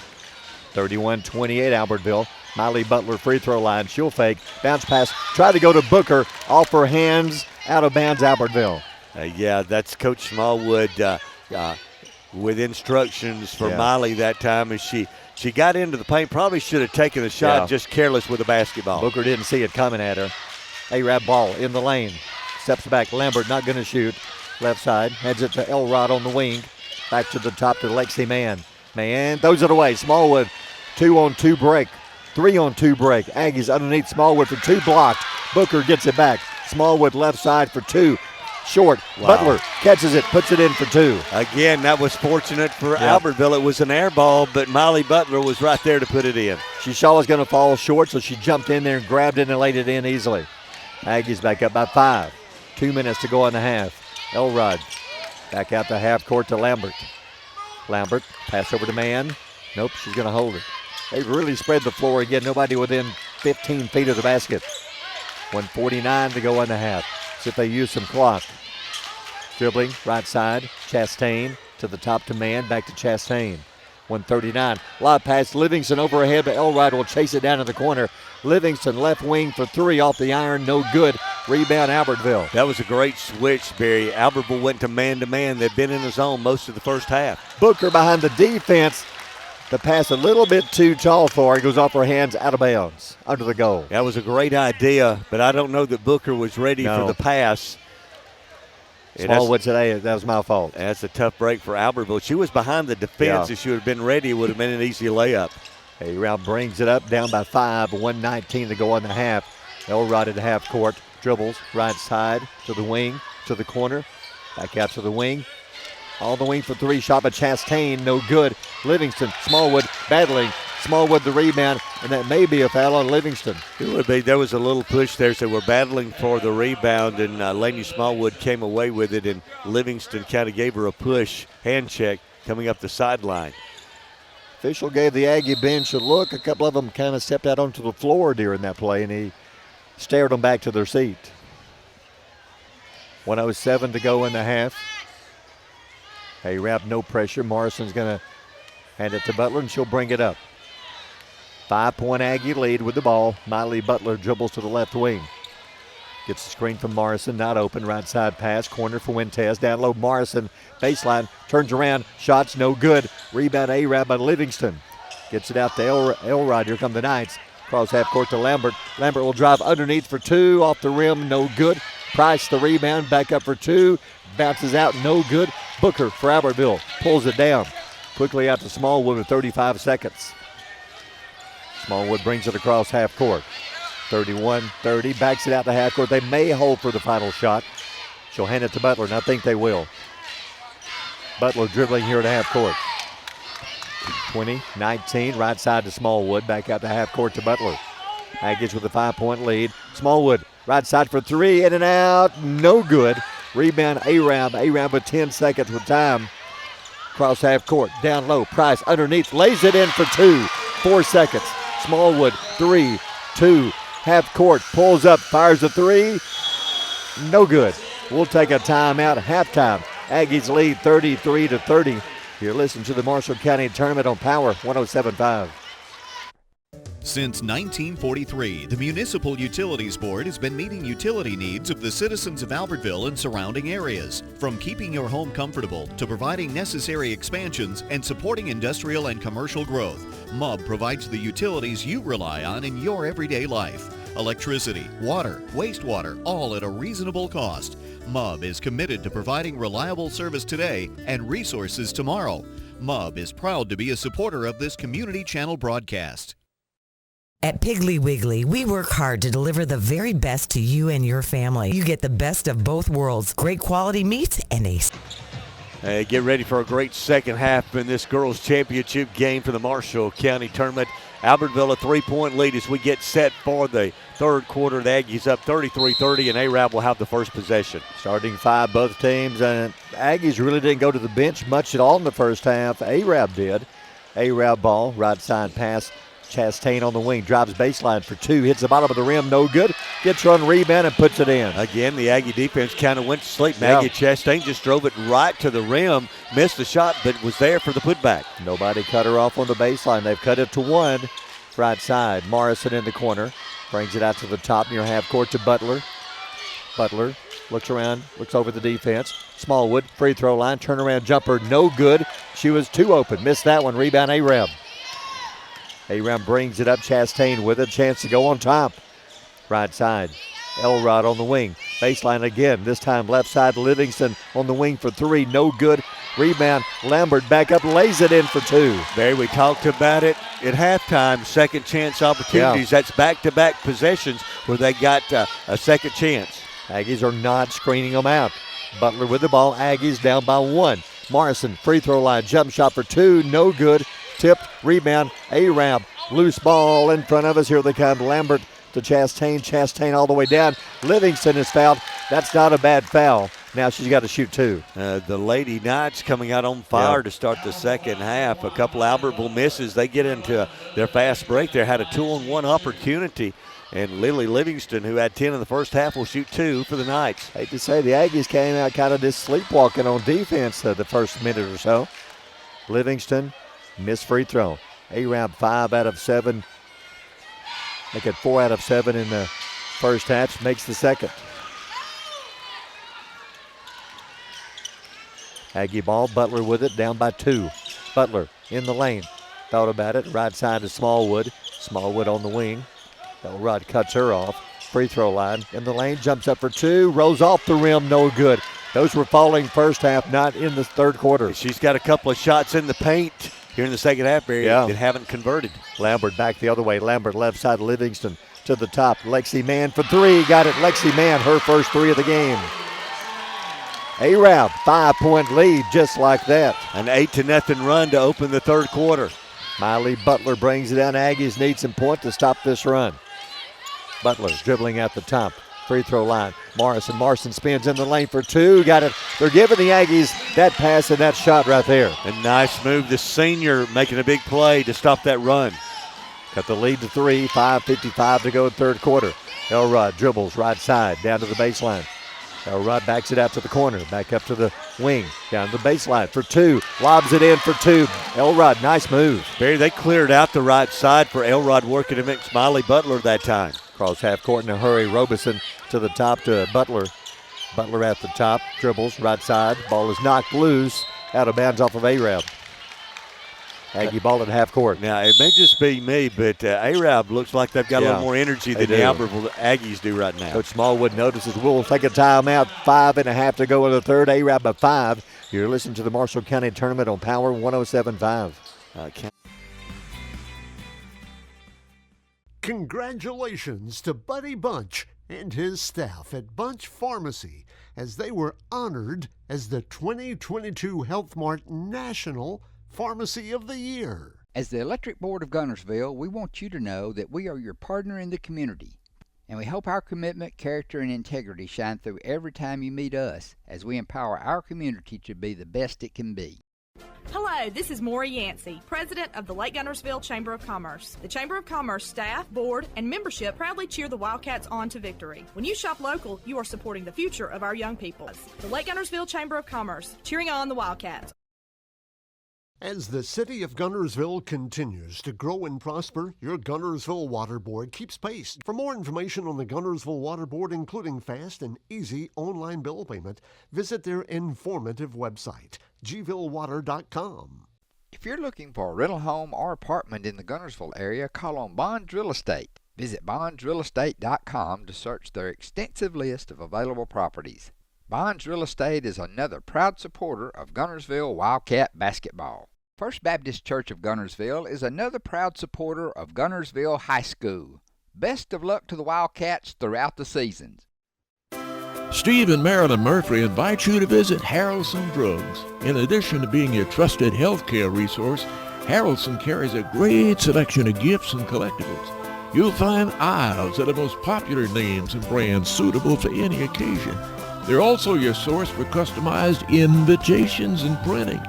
31-28 Albertville. Miley Butler free throw line. She'll fake. Bounce pass. Try to go to Booker. Off her hands. Out of bounds Albertville. Yeah, that's Coach Smallwood with instructions for Miley that time as she got into the paint. Probably should have taken a shot, just careless with the basketball. Booker didn't see it coming at her. Arab ball in the lane. Steps back. Lambert not going to shoot. Left side. Heads it to Elrod on the wing. Back to the top to Lexi Mann. Mann throws it away. Smallwood 2-on-2 break. 3-on-2 break. Aggies underneath Smallwood for 2 blocked. Booker gets it back. Smallwood left side for 2. Short. Wow. Butler catches it, puts it in for 2. Again, that was fortunate for Albertville. It was an air ball, but Miley Butler was right there to put it in. She saw it was going to fall short, so she jumped in there and grabbed it and laid it in easily. Aggies back up by 5. 2 minutes to go in the half. Elrod back out to half court to Lambert. Lambert, pass over to Mann. Nope, she's going to hold it. They've really spread the floor again. Nobody within 15 feet of the basket. 1:49 to go in the half. See if they use some clock. Dribbling, right side. Chastain to the top to Mann. Back to Chastain. 1:39. Lob pass. Livingston overhead, but Elrod will chase it down to the corner. Livingston left wing for 3 off the iron. No good. Rebound Albertville. That was a great switch, Barry. Albertville went to man. They've been in the zone most of the first half. Booker behind the defense. The pass a little bit too tall for her. It goes off her hands, out of bounds, under the goal. That was a great idea, but I don't know that Booker was ready for the pass. Smallwood today, that was my fault. That's a tough break for Albertville. She was behind the defense. If she would have been ready, it would have been an easy layup. Arab brings it up, down by 5, 1:19 to go in the half. Elrod at half court, dribbles, right side to the wing, to the corner, back out to the wing. All the wing for 3, shot by Chastain, no good. Livingston, Smallwood battling. Smallwood the rebound, and that may be a foul on Livingston. It would be. There was a little push there, so we're battling for the rebound, and Laney Smallwood came away with it, and Livingston kind of gave her a push, hand check, coming up the sideline. Official gave the Aggie bench a look. A couple of them kind of stepped out onto the floor during that play, and he stared them back to their seat. 1:07 to go in the half. Arab, no pressure. Morrison's going to hand it to Butler, and she'll bring it up. 5-point Aggie lead with the ball. Miley Butler dribbles to the left wing. Gets the screen from Morrison, not open. Right side pass, corner for Fuentes. Down low, Morrison, baseline, turns around. Shots no good. Rebound Arab by Livingston. Gets it out to Elrod. Here come the Knights. Cross half court to Lambert. Lambert will drive underneath for 2. Off the rim, no good. Price the rebound, back up for 2. Bounces out, no good. Booker for Albertville pulls it down. Quickly out to Smallwood with 35 seconds. Smallwood brings it across half court. 31-30, backs it out to half court. They may hold for the final shot. She'll hand it to Butler, and I think they will. Butler dribbling here at half court. 20-19, right side to Smallwood. Back out to half court to Butler. Aggies with a 5-point lead. Smallwood, right side for 3, in and out, no good. Rebound Arab. Arab with 10 seconds with time. Cross half court, down low. Price underneath, lays it in for 2. 4 seconds. Smallwood, 3, 2. Half court, pulls up, fires a 3. No good. We'll take a timeout. Halftime. Aggies lead 33-30. You're listening to the Marshall County Tournament on Power 107.5. Since 1943, the Municipal Utilities Board has been meeting utility needs of the citizens of Albertville and surrounding areas. From keeping your home comfortable to providing necessary expansions and supporting industrial and commercial growth, MUB provides the utilities you rely on in your everyday life. electricity, water, wastewater, all at a reasonable cost. MUB is committed to providing reliable service today and resources tomorrow. MUB is proud to be a supporter of this community channel broadcast. At Piggly Wiggly, we work hard to deliver the very best to you and your family. You get the best of both worlds, great quality meats and a... Get ready for a great second half in this girls' championship game for the Marshall County Tournament. Albertville a 3-point lead as we get set for the third quarter. The Aggies up 33-30, and Arab will have the first possession. Starting five, both teams, and Aggies really didn't go to the bench much at all in the first half. Arab did. Arab ball, right side pass. Chastain on the wing, drives baseline for two, hits the bottom of the rim, no good. Gets run, rebound, and puts it in. Again, the Aggie defense kind of went to sleep. Maggie Chastain just drove it right to the rim, missed the shot, but was there for the putback. Nobody cut her off on the baseline. They've cut it to one. Right side, Morrison in the corner, brings it out to the top near half court to Butler. Butler looks around, looks over the defense. Smallwood, free throw line, turnaround jumper, no good. She was too open, missed that one, rebound Arab. Arab brings it up, Chastain with a chance to go on top. Right side, Elrod on the wing. Baseline again, this time left side, Livingston on the wing for three, no good. Rebound, Lambert back up, lays it in for two. Barry, we talked about it at halftime, second chance opportunities. That's back-to-back possessions where they got a second chance. Aggies are not screening them out. Butler with the ball, Aggies down by one. Morrison, free throw line, jump shot for two, no good. Tipped, rebound, Arab, loose ball in front of us. Here they come, Lambert to Chastain, Chastain all the way down. Livingston is fouled. That's not a bad foul. Now she's got to shoot two. The Lady Knights coming out on fire to start the second half. A couple Albertville misses. They get into their fast break there. Had a 2-on-1 opportunity. And Lily Livingston, who had 10 in the first half, will shoot two for the Knights. Hate to say, the Aggies came out kind of just sleepwalking on defense the first minute or so. Livingston, missed free throw. Arab 5 out of 7. Make it 4 out of 7 in the first half. Makes the second. Aggie ball, Butler with it, down by two. Butler in the lane. Thought about it. Right side to Smallwood. Smallwood on the wing. Elrod cuts her off. Free throw line in the lane. Jumps up for two. Rolls off the rim. No good. Those were falling first half, not in the third quarter. She's got a couple of shots in the paint here in the second half period that haven't converted. Lambert back the other way. Lambert left side, Livingston to the top. Lexi Mann for three. Got it. Lexi Mann, her first three of the game. Arab, 5-point lead just like that. An 8-0 run to open the third quarter. Miley Butler brings it down. Aggies need some point to stop this run. Butler dribbling at the top. Free throw line. Morrison spins in the lane for two. Got it. They're giving the Aggies that pass and that shot right there. A nice move. The senior making a big play to stop that run. Got the lead to three. 5:55 to go in third quarter. Elrod dribbles right side down to the baseline. Elrod backs it out to the corner. Back up to the wing. Down to the baseline for two. Lobs it in for two. Elrod, nice move. Barry, they cleared out the right side for Elrod working against Miley Butler that time. Cross half court in a hurry. Robeson to the top to Butler. Butler at the top. Dribbles right side. Ball is knocked loose. Out of bounds off of Arab. Aggie ball at half court. Now, it may just be me, but Arab looks like they've got a little more energy than the Albertville Aggies do right now. Coach Smallwood notices we'll take a timeout. 5.5 to go in the third. Arab by 5. You're listening to the Marshall County Tournament on Power 107.5. Congratulations to Buddy Bunch and his staff at Bunch Pharmacy as they were honored as the 2022 Health Mart National Pharmacy of the Year. As the Electric Board of Guntersville, we want you to know that we are your partner in the community, and we hope our commitment, character, and integrity shine through every time you meet us as we empower our community to be the best it can be. Hello, this is Maury Yancey, President of the Lake Guntersville Chamber of Commerce. The Chamber of Commerce staff, board, and membership proudly cheer the Wildcats on to victory. When you shop local, you are supporting the future of our young people. The Lake Guntersville Chamber of Commerce, cheering on the Wildcats. As the city of Guntersville continues to grow and prosper, your Guntersville Water Board keeps pace. For more information on the Guntersville Water Board, including fast and easy online bill payment, visit their informative website, gvillewater.com. If you're looking for a rental home or apartment in the Guntersville area, call on Bonds Real Estate. Visit bondsrealestate.com to search their extensive list of available properties. Bonds Real Estate is another proud supporter of Guntersville Wildcat basketball. First Baptist Church of Guntersville is another proud supporter of Guntersville High School. Best of luck to the Wildcats throughout the seasons. Steve and Marilyn Murphy invite you to visit Harrelson Drugs. In addition to being your trusted healthcare resource, Harrelson carries a great selection of gifts and collectibles. You'll find aisles of the most popular names and brands suitable for any occasion. They're also your source for customized invitations and printing.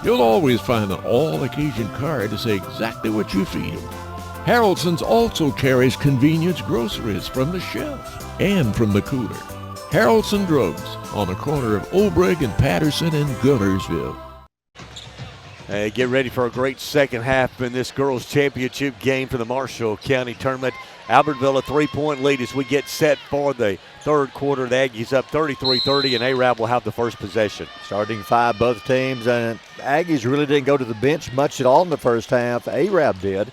You'll always find an all-occasion card to say exactly what you feel. Harrelson's also carries convenience groceries from the shelf and from the cooler. Harrelson Drugs on the corner of Obrig and Patterson in Guntersville. Get ready for a great second half in this girls' championship game for the Marshall County Tournament. Albertville a 3-point lead as we get set for the third quarter. The Aggies up 33-30, and Arab will have the first possession. Starting five, both teams, and Aggies really didn't go to the bench much at all in the first half. Arab did.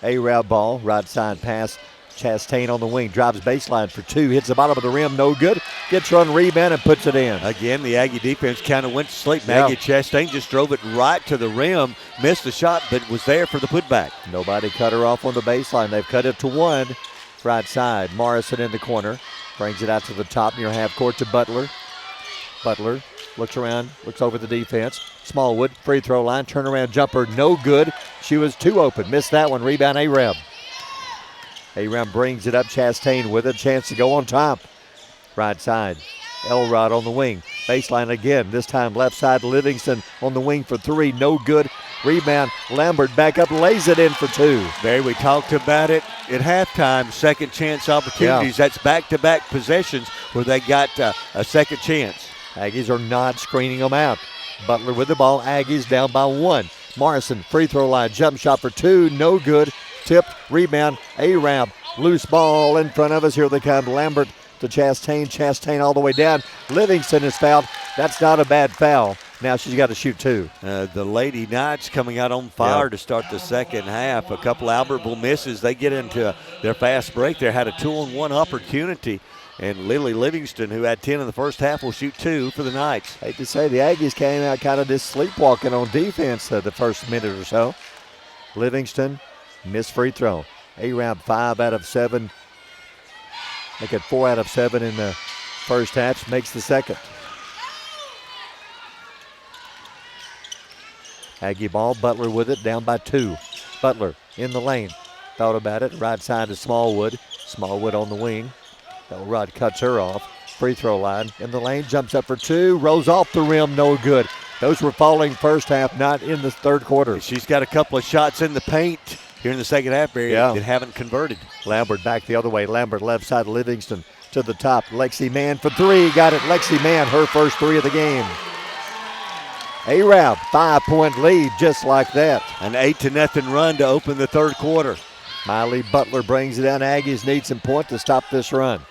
Arab ball, right side pass. Chastain on the wing, drives baseline for two, hits the bottom of the rim, no good. Gets run, rebound, and puts it in. Again, the Aggie defense kind of went to sleep. Maggie Chastain just drove it right to the rim, missed the shot, but was there for the putback. Nobody cut her off on the baseline. They've cut it to one. Right side, Morrison in the corner, brings it out to the top near half court to Butler. Butler looks around, looks over the defense. Smallwood, free throw line, turnaround jumper, no good. She was too open, missed that one, rebound Arab. Arab brings it up, Chastain with a chance to go on top. Right side, Elrod on the wing. Baseline again, this time left side, Livingston on the wing for three, no good. Rebound, Lambert back up, lays it in for two. Barry, we talked about it at halftime, second chance opportunities. That's back-to-back possessions where they got a second chance. Aggies are not screening them out. Butler with the ball, Aggies down by one. Morrison, free throw line, jump shot for two, no good. Tipped, rebound, Arab, loose ball in front of us. Here they come, Lambert to Chastain, Chastain all the way down. Livingston is fouled. That's not a bad foul. Now she's got to shoot two. The Lady Knights coming out on fire to start the second half. A couple Albertville misses. They get into their fast break. They had a 2-on-1 opportunity. And Lily Livingston, who had 10 in the first half, will shoot two for the Knights. Hate to say, the Aggies came out kind of just sleepwalking on defense the first minute or so. Livingston, missed free throw. Arab 5 out of 7. Make it 4 out of 7 in the first half. Makes the second. Aggie ball, Butler with it, down by two. Butler in the lane. Thought about it. Right side to Smallwood. Smallwood on the wing. Elrod cuts her off. Free throw line in the lane. Jumps up for two. Rolls off the rim. No good. Those were falling first half, not in the third quarter. She's got a couple of shots in the paint here in the second half, Barry, that haven't converted. Lambert back the other way. Lambert left side, Livingston to the top. Lexi Mann for three. Got it. Lexi Mann, her first three of the game. Arab, 5-point lead just like that. An 8-0 run to open the third quarter. Miley Butler brings it down. Aggies need some point to stop this run.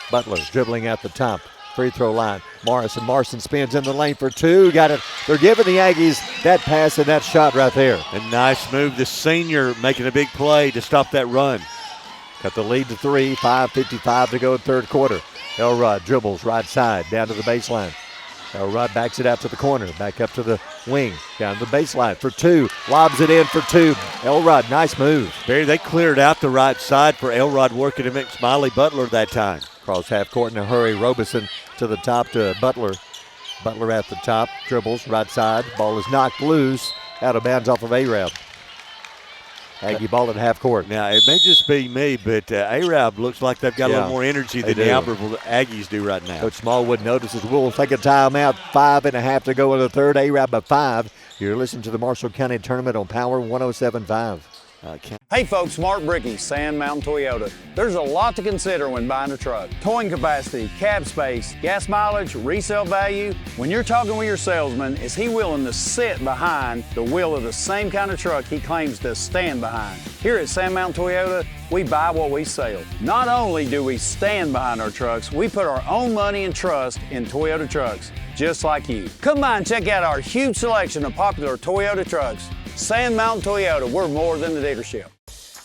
Butler dribbling at the top. Free throw line. Morrison spins in the lane for two. Got it. They're giving the Aggies that pass and that shot right there. A nice move. The senior making a big play to stop that run. Cut the lead to three. 5:55 to go in third quarter. Elrod dribbles right side down to the baseline. Elrod backs it out to the corner. Back up to the wing. Down to the baseline for two. Lobs it in for two. Elrod, nice move. Barry, they cleared out the right side for Elrod working against Miley Butler that time. Cross half court in a hurry. Robeson to the top to Butler. Butler at the top. Dribbles right side. Ball is knocked loose. Out of bounds off of Arab. Aggie ball at half court. Now, it may just be me, but Arab looks like they've got a little more energy than the Albertville Aggies do right now. Coach Smallwood notices we'll take a timeout. 5.5 to go in the third. Arab by 5. You're listening to the Marshall County Tournament on Power 107.5. Hey folks, Mark Brickey, Sand Mountain Toyota. There's a lot to consider when buying a truck. Towing capacity, cab space, gas mileage, resale value. When you're talking with your salesman, is he willing to sit behind the wheel of the same kind of truck he claims to stand behind? Here at Sand Mountain Toyota, we buy what we sell. Not only do we stand behind our trucks, we put our own money and trust in Toyota trucks, just like you. Come by and check out our huge selection of popular Toyota trucks. Sand Mountain Toyota, we're more than the dealership.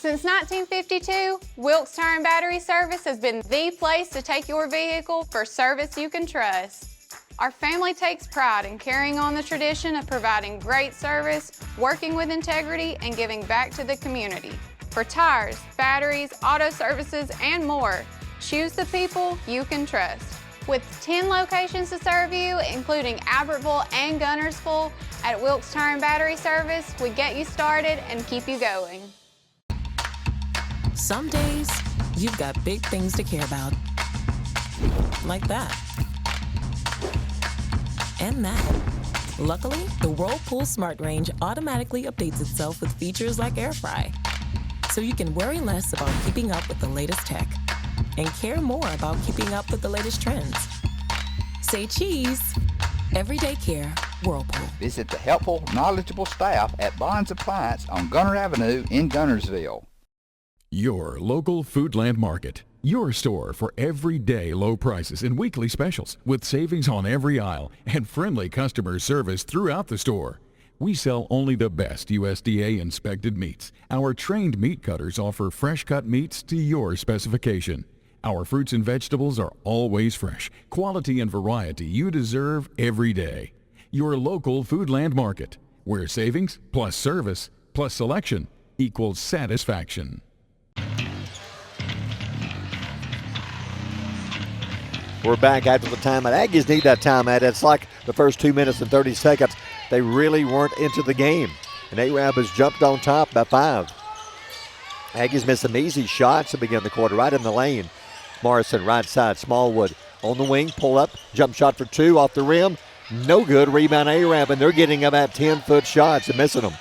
Since 1952, Wilkes Tire and Battery Service has been the place to take your vehicle for service you can trust. Our family takes pride in carrying on the tradition of providing great service, working with integrity, and giving back to the community. For tires, batteries, auto services, and more, choose the people you can trust. With 10 locations to serve you, including Albertville and Gunnersville, at Wilkes Tire and Battery Service, we get you started and keep you going. Some days, you've got big things to care about. Like that. And that. Luckily, the Whirlpool Smart Range automatically updates itself with features like Air Fry. So you can worry less about keeping up with the latest tech and care more about keeping up with the latest trends. Say cheese. Everyday care, Whirlpool. Visit the helpful, knowledgeable staff at Bonds Appliance on Gunner Avenue in Gunnersville. Your local Foodland Market. Your store for everyday low prices and weekly specials with savings on every aisle and friendly customer service throughout the store. We sell only the best USDA inspected meats. Our trained meat cutters offer fresh cut meats to your specification. Our fruits and vegetables are always fresh, quality and variety you deserve every day. Your local Foodland Market, where savings plus service plus selection equals satisfaction. We're back after the timeout. Aggies need that timeout. It's like the first 2 minutes and 30 seconds. They really weren't into the game. And Arab has jumped on top by 5. Aggies missed some easy shots to begin the quarter, right in the lane. Morrison, right side, Smallwood on the wing, pull up, jump shot for 2 off the rim. No good, rebound Arab, and they're getting about 10-foot shots and missing them.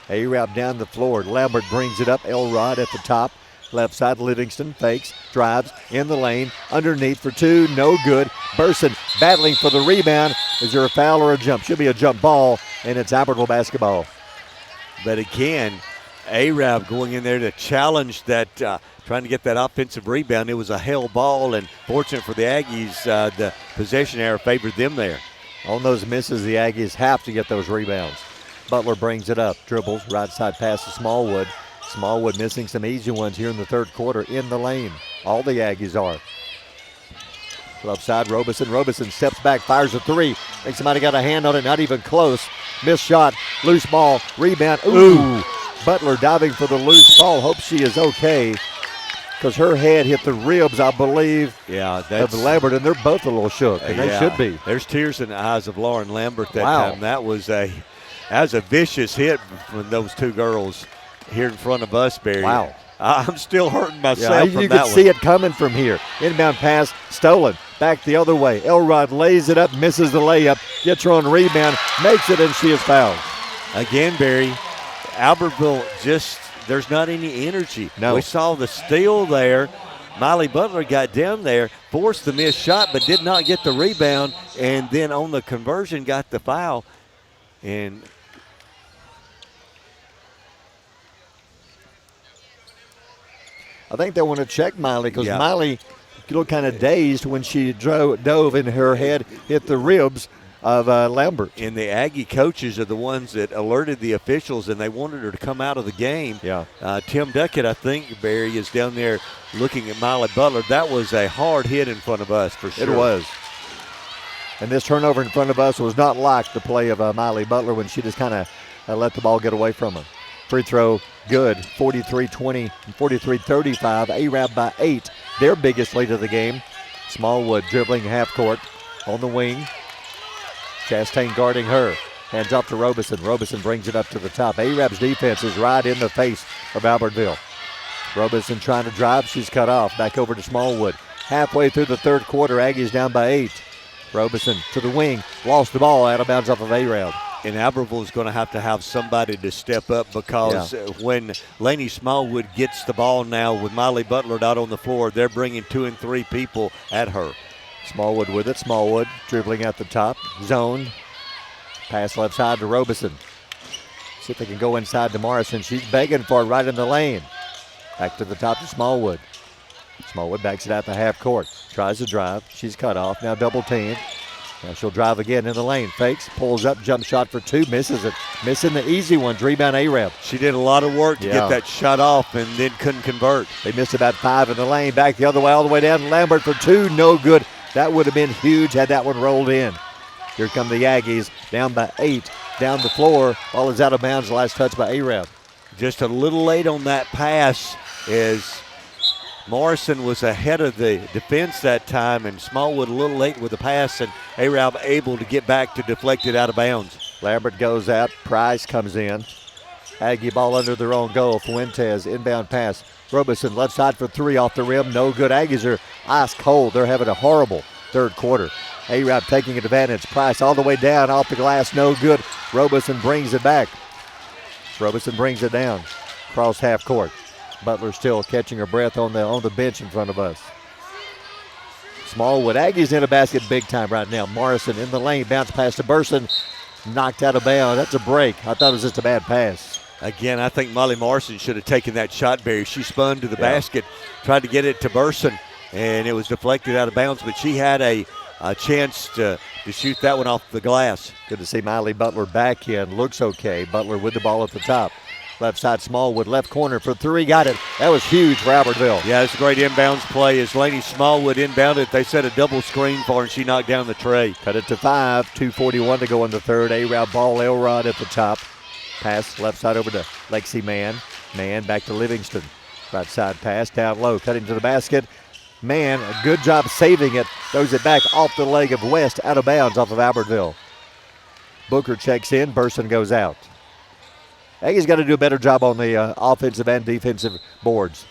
Arab down the floor. Lambert brings it up, Elrod at the top. Left side, Livingston fakes, drives in the lane, underneath for 2, no good. Burson battling for the rebound. Is there a foul or a jump? Should be a jump ball, and it's Albertville basketball. But again, Arab going in there to challenge that, trying to get that offensive rebound. It was a held ball, and fortunate for the Aggies, the possession error favored them there. On those misses, the Aggies have to get those rebounds. Butler brings it up, dribbles, right side pass to Smallwood. Smallwood missing some easy ones here in the third quarter in the lane. All the Aggies are. Left side, Robeson. Robeson steps back, fires a 3. Think somebody got a hand on it, not even close. Missed shot, loose ball, rebound. Ooh! Butler diving for the loose ball. Hope she is okay because her head hit the ribs, I believe, of Lambert, and they're both a little shook, and they should be. There's tears in the eyes of Lauren Lambert that time. That was a vicious hit from those two girls here in front of us, Barry. Wow. I'm still hurting myself from you that can see it coming from here. Inbound pass, stolen. Back the other way. Elrod lays it up, misses the layup, gets her on rebound, makes it, and she is fouled. Again, Barry, Albertville there's not any energy. No. We saw the steal there. Miley Butler got down there, forced the missed shot, but did not get the rebound, and then on the conversion got the foul. And I think they want to check Miley because Miley looked kind of dazed when she dove and her head hit the ribs of Lambert. And the Aggie coaches are the ones that alerted the officials, and they wanted her to come out of the game. Yeah. Tim Duckett, I think, Barry, is down there looking at Miley Butler. That was a hard hit in front of us for sure. It was. And this turnover in front of us was not like the play of Miley Butler when she just kind of let the ball get away from her. Free throw, good, 43-20, 43-35. Arab by 8, their biggest lead of the game. Smallwood dribbling half court on the wing. Chastain guarding her. Hands off to Robeson. Robeson brings it up to the top. Arab's defense is right in the face of Albertville. Robeson trying to drive. She's cut off. Back over to Smallwood. Halfway through the third quarter, Aggies down by 8. Robeson to the wing. Lost the ball out of bounds off of Arab. And Albertville is going to have somebody to step up because when Lainey Smallwood gets the ball now with Miley Butler out on the floor, they're bringing 2 and 3 people at her. Smallwood with it. Smallwood dribbling at the top. Zone. Pass left side to Robeson. See if they can go inside to Morrison. She's begging for it right in the lane. Back to the top to Smallwood. Smallwood backs it out to half court. Tries to drive. She's cut off. Now double teamed. Now she'll drive again in the lane. Fakes, pulls up, jump shot for two, misses it. Missing the easy ones. Rebound Arab. She did a lot of work to get that shot off and then couldn't convert. They missed about 5 in the lane. Back the other way, all the way down. Lambert for two, no good. That would have been huge had that one rolled in. Here come the Aggies, down by 8, down the floor. Ball is out of bounds, last touch by Arab. Just a little late on that pass as Morrison was ahead of the defense that time, and Smallwood a little late with the pass, and Arab able to get back to deflect it out of bounds. Lambert goes out, Price comes in. Aggie ball under their own goal. Fuentes, inbound pass. Robeson left side for three off the rim, no good. Aggies are ice cold. They're having a horrible third quarter. Arab taking advantage. Price all the way down off the glass, no good. Robeson brings it back. Robeson brings it down. Cross half court. Butler still catching her breath on the bench in front of us. Smallwood. Aggies in a basket big time right now. Morrison in the lane. Bounce pass to Burson. Knocked out of bounds. That's a break. I thought it was just a bad pass. Again, I think Molly Morrison should have taken that shot, Barry. She spun to the basket, tried to get it to Burson, and it was deflected out of bounds, but she had a chance to shoot that one off the glass. Good to see Miley Butler back in. Looks okay. Butler with the ball at the top. Left side Smallwood, left corner for three. Got it. That was huge for Albertville. Yeah, it's a great inbounds play. As Laney Smallwood inbounded, they set a double screen for her, and she knocked down the tray. Cut it to 5. 2:41 to go in the third. Arab ball, Elrod at the top. Pass left side over to Lexi Mann. Mann back to Livingston. Right side pass down low. Cutting to the basket. Mann, a good job saving it. Throws it back off the leg of West, out of bounds off of Albertville. Booker checks in. Burson goes out. Aggie's got to do a better job on the offensive and defensive boards.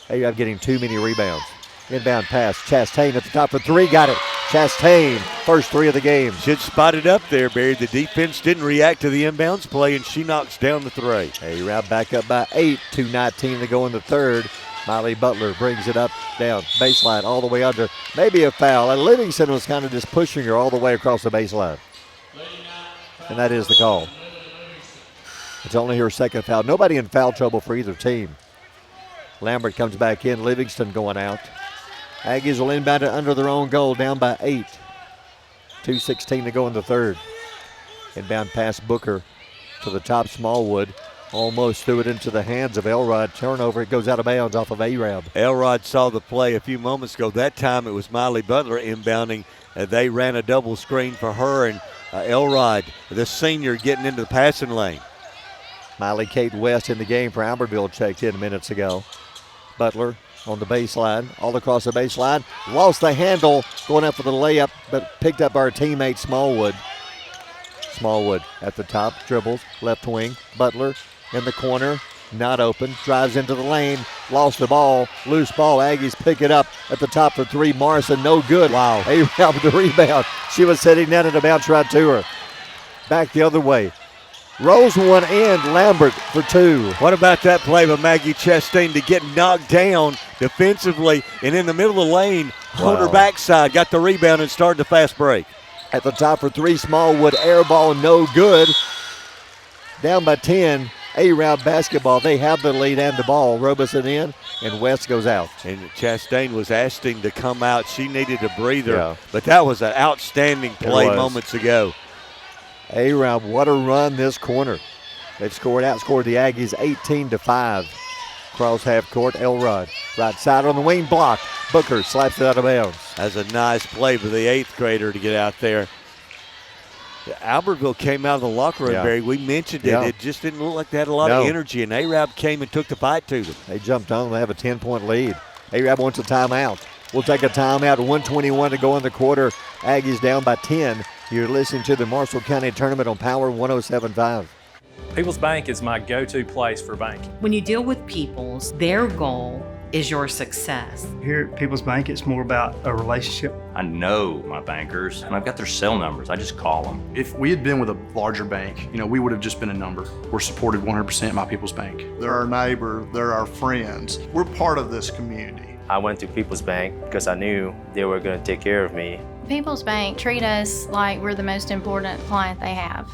Arab getting too many rebounds. Inbound pass. Chastain at the top for three. Got it. Chastain, first three of the game. Should spot it up there, Barry. The defense didn't react to the inbounds play, and she knocks down the three. Arab back up by 8. 2:19 to go in the third. Miley Butler brings it up, down, baseline, all the way under. Maybe a foul. And Livingston was kind of just pushing her all the way across the baseline. And that is the call. It's only her second foul. Nobody in foul trouble for either team. Lambert comes back in. Livingston going out. Aggies will inbound it under their own goal, down by 8. 2:16 to go in the third. Inbound pass Booker to the top. Smallwood almost threw it into the hands of Elrod. Turnover. It goes out of bounds off of Arab. Elrod saw the play a few moments ago. That time it was Miley Butler inbounding. They ran a double screen for her, and Elrod, the senior, getting into the passing lane. Miley Kate West in the game for Albertville checked in minutes ago. Butler on the baseline, all across the baseline. Lost the handle going up for the layup, but picked up our teammate Smallwood. Smallwood at the top, dribbles, left wing. Butler in the corner, not open. Drives into the lane, lost the ball, loose ball. Aggies pick it up at the top for three. Morrison, no good. Wow. Arab with the rebound. She was sitting down and a bounce right to her. Back the other way. Rolls one in, Lambert for two. What about that play by Maggie Chastain to get knocked down defensively and in the middle of the lane, on her backside, got the rebound and started the fast break. At the top for three, Smallwood, air ball, no good. Down by 10, Arab basketball. They have the lead and the ball. Robeson in, and West goes out. And Chastain was asking to come out. She needed a breather, but that was an outstanding play moments ago. Arab, what a run this corner. They've outscored the Aggies 18-5. Cross half court, Elrod. Right side on the wing, block. Booker slaps it out of bounds. That's a nice play for the 8th grader to get out there. Albertville came out of the locker room, Barry. We mentioned it. It just didn't look like they had a lot of energy, and Arab came and took the fight to them. They jumped on. They have a 10-point lead. Arab wants a timeout. We'll take a timeout. 1:21 to go in the quarter. Aggies down by 10. You're listening to the Marshall County Tournament on Power 107.5. People's Bank is my go-to place for banking. When you deal with People's, their goal is your success. Here at People's Bank, it's more about a relationship. I know my bankers, and I've got their cell numbers. I just call them. If we had been with a larger bank, we would have just been a number. We're supported 100% by People's Bank. They're our neighbor. They're our friends. We're part of this community. I went to People's Bank because I knew they were going to take care of me. People's Bank treat us like we're the most important client they have.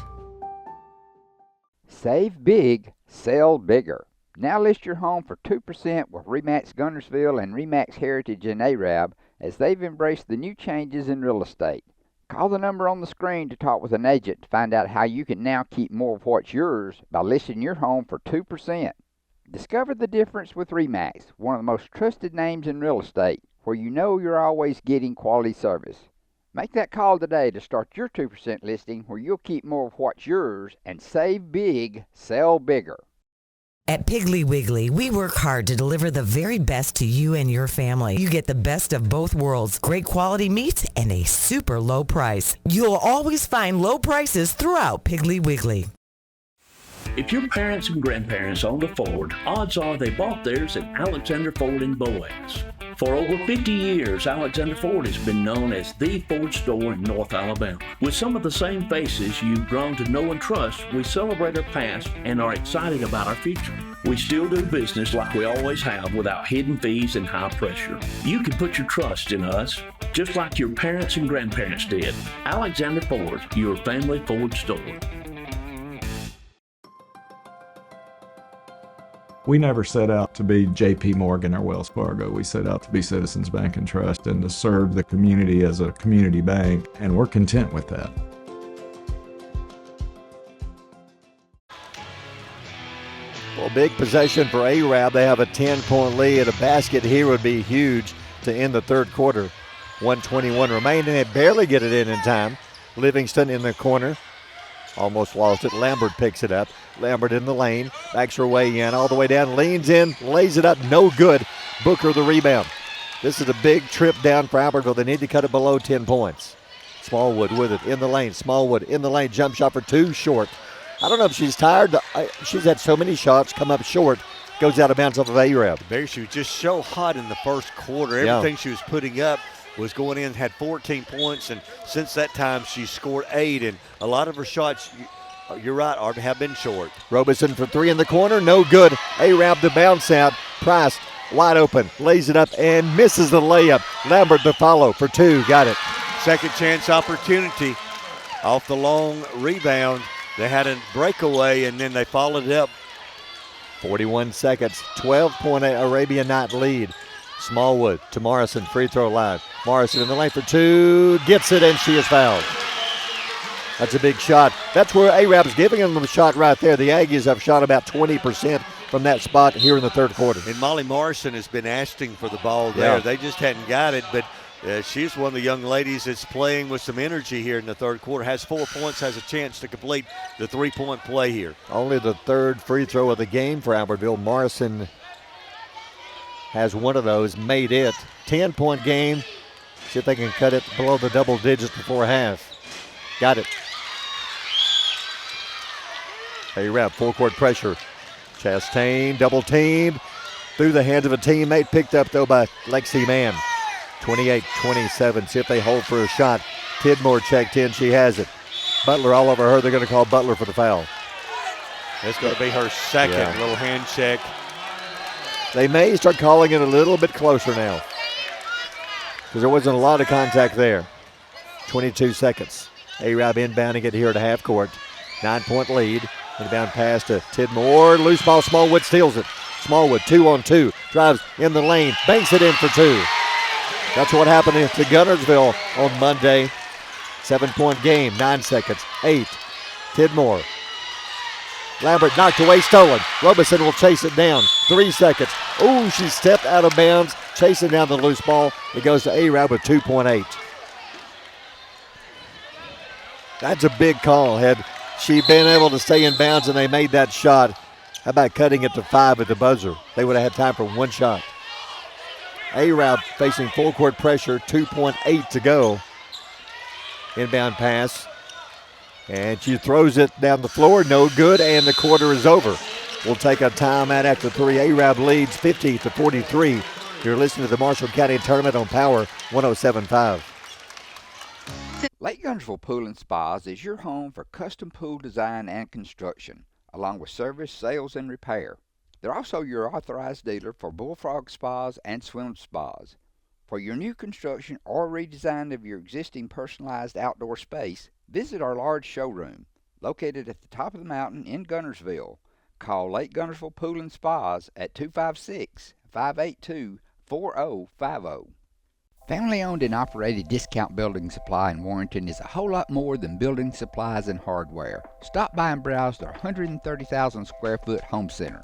Save big, sell bigger. Now list your home for 2% with RE/MAX Guntersville and RE/MAX Heritage in Arab as they've embraced the new changes in real estate. Call the number on the screen to talk with an agent to find out how you can now keep more of what's yours by listing your home for 2%. Discover the difference with RE/MAX, one of the most trusted names in real estate, where you know you're always getting quality service. Make that call today to start your 2% listing where you'll keep more of what's yours and save big, sell bigger. At Piggly Wiggly, we work hard to deliver the very best to you and your family. You get the best of both worlds, great quality meats and a super low price. You'll always find low prices throughout Piggly Wiggly. If your parents and grandparents owned a Ford, odds are they bought theirs at Alexander Ford in Boaz. For over 50 years, Alexander Ford has been known as the Ford store in North Alabama. With some of the same faces you've grown to know and trust, we celebrate our past and are excited about our future. We still do business like we always have without hidden fees and high pressure. You can put your trust in us, just like your parents and grandparents did. Alexander Ford, your family Ford store. We never set out to be J.P. Morgan or Wells Fargo. We set out to be Citizens Bank and Trust and to serve the community as a community bank, and we're content with that. Well, big possession for Arab. They have a 10-point lead. A basket here would be huge to end the third quarter. 1:21 remaining. They barely get it in time. Livingston in the corner. Almost lost it. Lambert picks it up. Lambert in the lane. Backs her way in. All the way down. Leans in. Lays it up. No good. Booker the rebound. This is a big trip down for Albertville. They need to cut it below 10 points. Smallwood with it in the lane. Smallwood in the lane. Jump shot for two. Short. I don't know if she's tired. She's had so many shots come up short. Goes out of bounds off of Arab. She was just so hot in the first quarter. Everything she was putting up was going in, had 14 points, and since that time she scored 8, and a lot of her shots, you're right, have been short. Robeson for three in the corner, no good. Arab the bounce out. Price wide open, lays it up and misses the layup. Lambert the follow for two, got it. Second chance opportunity off the long rebound. They had a breakaway and then they followed it up. 41 seconds, 12-point Arabian Night lead. Smallwood to Morrison, free throw line. Morrison in the lane for two, gets it, and she is fouled. That's a big shot. That's where Arab's giving them the shot right there. The Aggies have shot about 20% from that spot here in the third quarter. And Molly Morrison has been asking for the ball there. Yeah. They just hadn't got it, but she's one of the young ladies that's playing with some energy here in the third quarter. Has 4 points, has a chance to complete the three-point play here. Only the third free throw of the game for Albertville. Morrison has one of those, made it. 10-point game. See if they can cut it below the double digits before half. Got it. Arab, full court pressure. Chastain, double teamed. Through the hands of a teammate. Picked up, though, by Lexi Mann. 28-27. See if they hold for a shot. Tidmore checked in. She has it. Butler all over her. They're going to call Butler for the foul. That's going to be her second little hand check. They may start calling it a little bit closer now because there wasn't a lot of contact there. 22 seconds. Arab inbounding it here to half court. 9-point lead. Inbound pass to Tidmore. Loose ball. Smallwood steals it. Smallwood 2-on-2. Drives in the lane. Banks it in for two. That's what happened to Gunnersville on Monday. 7-point game. 9 seconds. 8. Tidmore. Lambert knocked away, stolen. Robeson will chase it down. 3 seconds. Ooh, she stepped out of bounds, chasing down the loose ball. It goes to Arab with 2.8. That's a big call. Had she been able to stay in bounds and they made that shot, how about cutting it to 5 at the buzzer? They would have had time for one shot. Arab facing full court pressure, 2.8 to go. Inbound pass. And she throws it down the floor, no good, and the quarter is over. We'll take a timeout after 3. Arab leads 50-43. You're listening to the Marshall County Tournament on Power 107.5. Lake Gunnersville Pool and Spas is your home for custom pool design and construction, along with service, sales, and repair. They're also your authorized dealer for Bullfrog Spas and Swim Spas. For your new construction or redesign of your existing personalized outdoor space, visit our large showroom, located at the top of the mountain in Gunnersville. Call Lake Gunnersville Pool and Spas at 256-582-4050. Family-owned and operated Discount Building Supply in Warrenton is a whole lot more than building supplies and hardware. Stop by and browse their 130,000 square foot home center.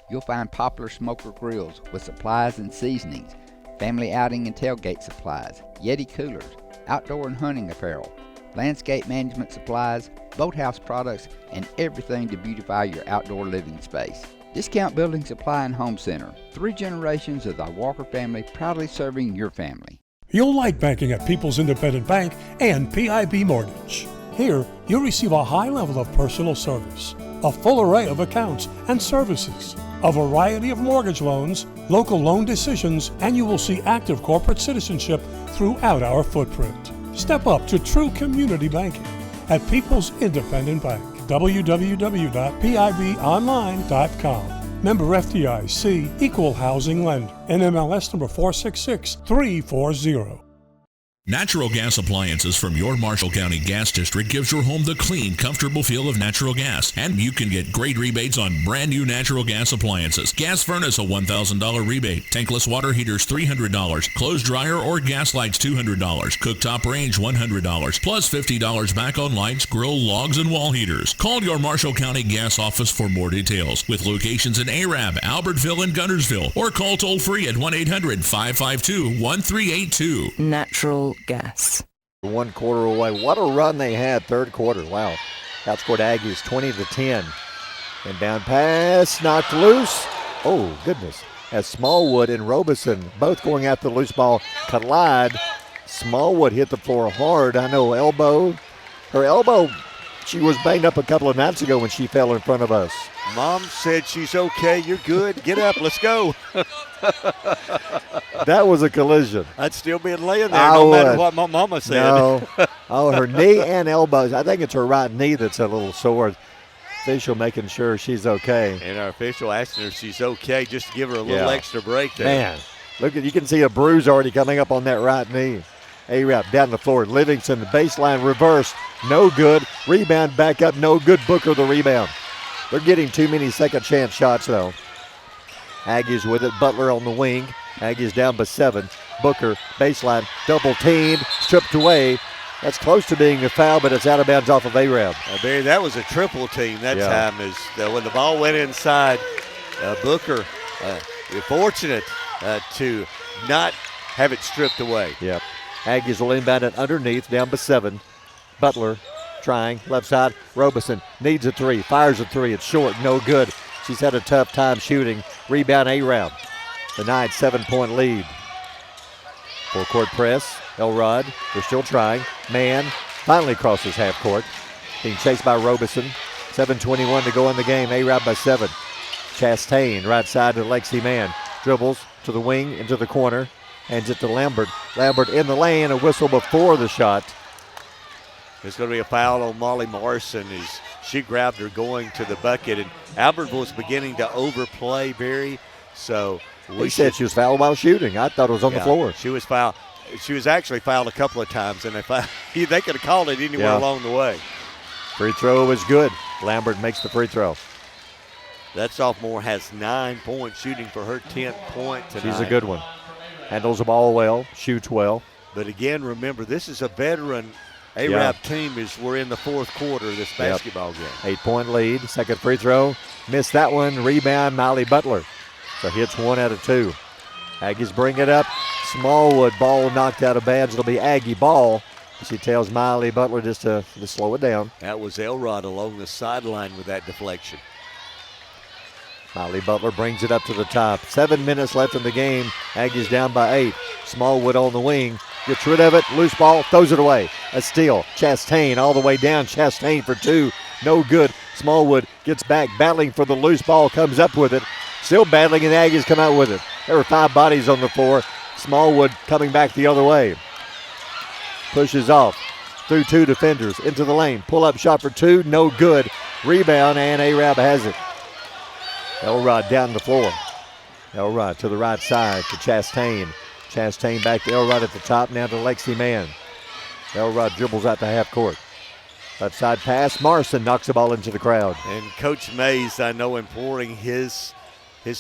You'll find popular smoker grills with supplies and seasonings, family outing and tailgate supplies, Yeti coolers, outdoor and hunting apparel, landscape management supplies, boathouse products, and everything to beautify your outdoor living space. Discount Building Supply and Home Center. 3 generations of the Walker family proudly serving your family. You'll like banking at People's Independent Bank and PIB Mortgage. Here, you'll receive a high level of personal service, a full array of accounts and services, a variety of mortgage loans, local loan decisions, and you will see active corporate citizenship throughout our footprint. Step up to true community banking at People's Independent Bank. www.pibonline.com. Member FDIC, Equal Housing Lender. NMLS number 466340. Natural gas appliances from your Marshall County Gas District gives your home the clean, comfortable feel of natural gas. And you can get great rebates on brand new natural gas appliances. Gas furnace, a $1,000 rebate. Tankless water heaters, $300. Clothes dryer or gas lights, $200. Cooktop range, $100. Plus $50 back on lights, grill, logs, and wall heaters. Call your Marshall County Gas office for more details. With locations in Arab, Albertville, and Guntersville. Or call toll free at 1-800-552-1382. Natural gas. 1 quarter away. What a run they had third quarter. Wow. Outscored Aggies 20-10. And down pass, knocked loose. Oh, goodness. As Smallwood and Robeson both going after the loose ball collide. Smallwood hit the floor hard. I know her elbow, she was banged up a couple of nights ago when she fell in front of us. Mom said she's okay. You're good. Get up. Let's go. That was a collision. I'd still be laying there no matter what my mama said. No. Oh, her knee and elbows. I think it's her right knee that's a little sore. Official making sure she's okay. And our official asking her if she's okay just to give her a little extra break there. Man, look at, you can see a bruise already coming up on that right knee. A-Rap down the floor. Livingston, the baseline reverse. No good. Rebound back up. No good. Booker the rebound. They're getting too many second chance shots, though. Aggies with it. Butler on the wing. Aggies down by 7. Booker, baseline, double teamed, stripped away. That's close to being a foul, but it's out of bounds off of A-Rab. Barry, that was a triple team that time. When the ball went inside, Booker, fortunate to not have it stripped away. Yep. Aggies will inbound it underneath, down by 7. Butler trying, left side. Robeson needs a 3, fires a 3. It's short, no good. She's had a tough time shooting. Rebound A-Rab. The 7-point lead. Full court press. Elrod, they're still trying. Man finally crosses half court. Being chased by Robeson. 7:21 to go in the game. A-Rab by 7. Chastain, right side to Lexi Mann. Dribbles to the wing, into the corner. Hands it to Lambert. Lambert in the lane, a whistle before the shot. There's going to be a foul on Molly Morrison as she grabbed her going to the bucket. And Albertville was beginning to overplay, Barry. So we said she was fouled while shooting. I thought it was on the floor. She was fouled. She was actually fouled a couple of times, and they could have called it anywhere along the way. Free throw is good. Lambert makes the free throw. That sophomore has 9 points, shooting for her 10th point tonight. She's a good one. Handles the ball well, shoots well. But again, remember, this is a veteran A-Rab team. We're in the fourth quarter of this basketball game. 8-point lead. Second free throw. Missed that one. Rebound, Miley Butler. So hits 1 out of 2. Aggies bring it up. Smallwood, ball knocked out of bounds. It'll be Aggie ball. She tells Miley Butler just to slow it down. That was Elrod along the sideline with that deflection. Miley Butler brings it up to the top. 7 minutes left in the game. Aggies down by 8. Smallwood on the wing. Gets rid of it. Loose ball. Throws it away. A steal. Chastain all the way down. Chastain for 2. No good. Smallwood gets back. Battling for the loose ball. Comes up with it. Still battling, and Aggies come out with it. There were 5 bodies on the floor. Smallwood coming back the other way. Pushes off. Through 2 defenders. Into the lane. Pull-up shot for 2. No good. Rebound, and A-Rab has it. Elrod down the floor. Elrod to the right side to Chastain. Chastain back to Elrod at the top, now to Lexi Mann. Elrod dribbles out to half court. Left side pass. Morrison knocks the ball into the crowd. And Coach Mays, I know, imploring his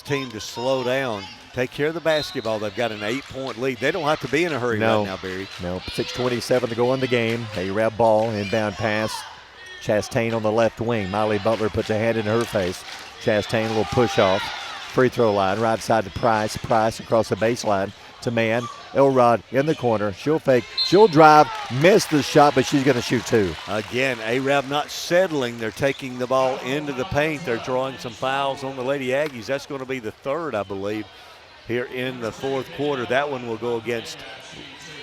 team to slow down. take care of the basketball. They've got an 8-point lead. They don't have to be in a hurry right now, Barry. No, 6:27 to go in the game. Arab ball, inbound pass. Chastain on the left wing. Miley Butler puts a hand in her face. Chastain, a little push off. Free throw line, right side to Price. Price across the baseline to man. Elrod in the corner. She'll fake. She'll drive. Miss the shot, but she's going to shoot two. Again, Arab not settling. They're taking the ball into the paint. They're drawing some fouls on the Lady Aggies. That's going to be the third, I believe, here in the fourth quarter. That one will go against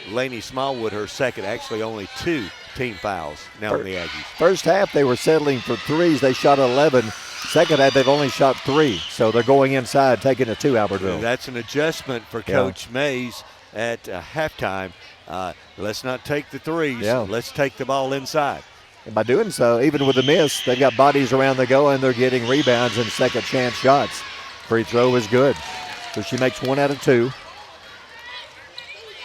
Lainey Smallwood, her second. Actually, only 2 team fouls now in the Aggies. First half, they were settling for threes. They shot 11. Second half, they've only shot 3. So they're going inside, taking it to Albertville. That's an adjustment for Coach Mays at halftime. Let's not take the threes. Let's take the ball inside. And by doing so, even with the miss, they've got bodies around the goal, and they're getting rebounds and second chance shots. Free throw is good. So she makes 1 out of 2.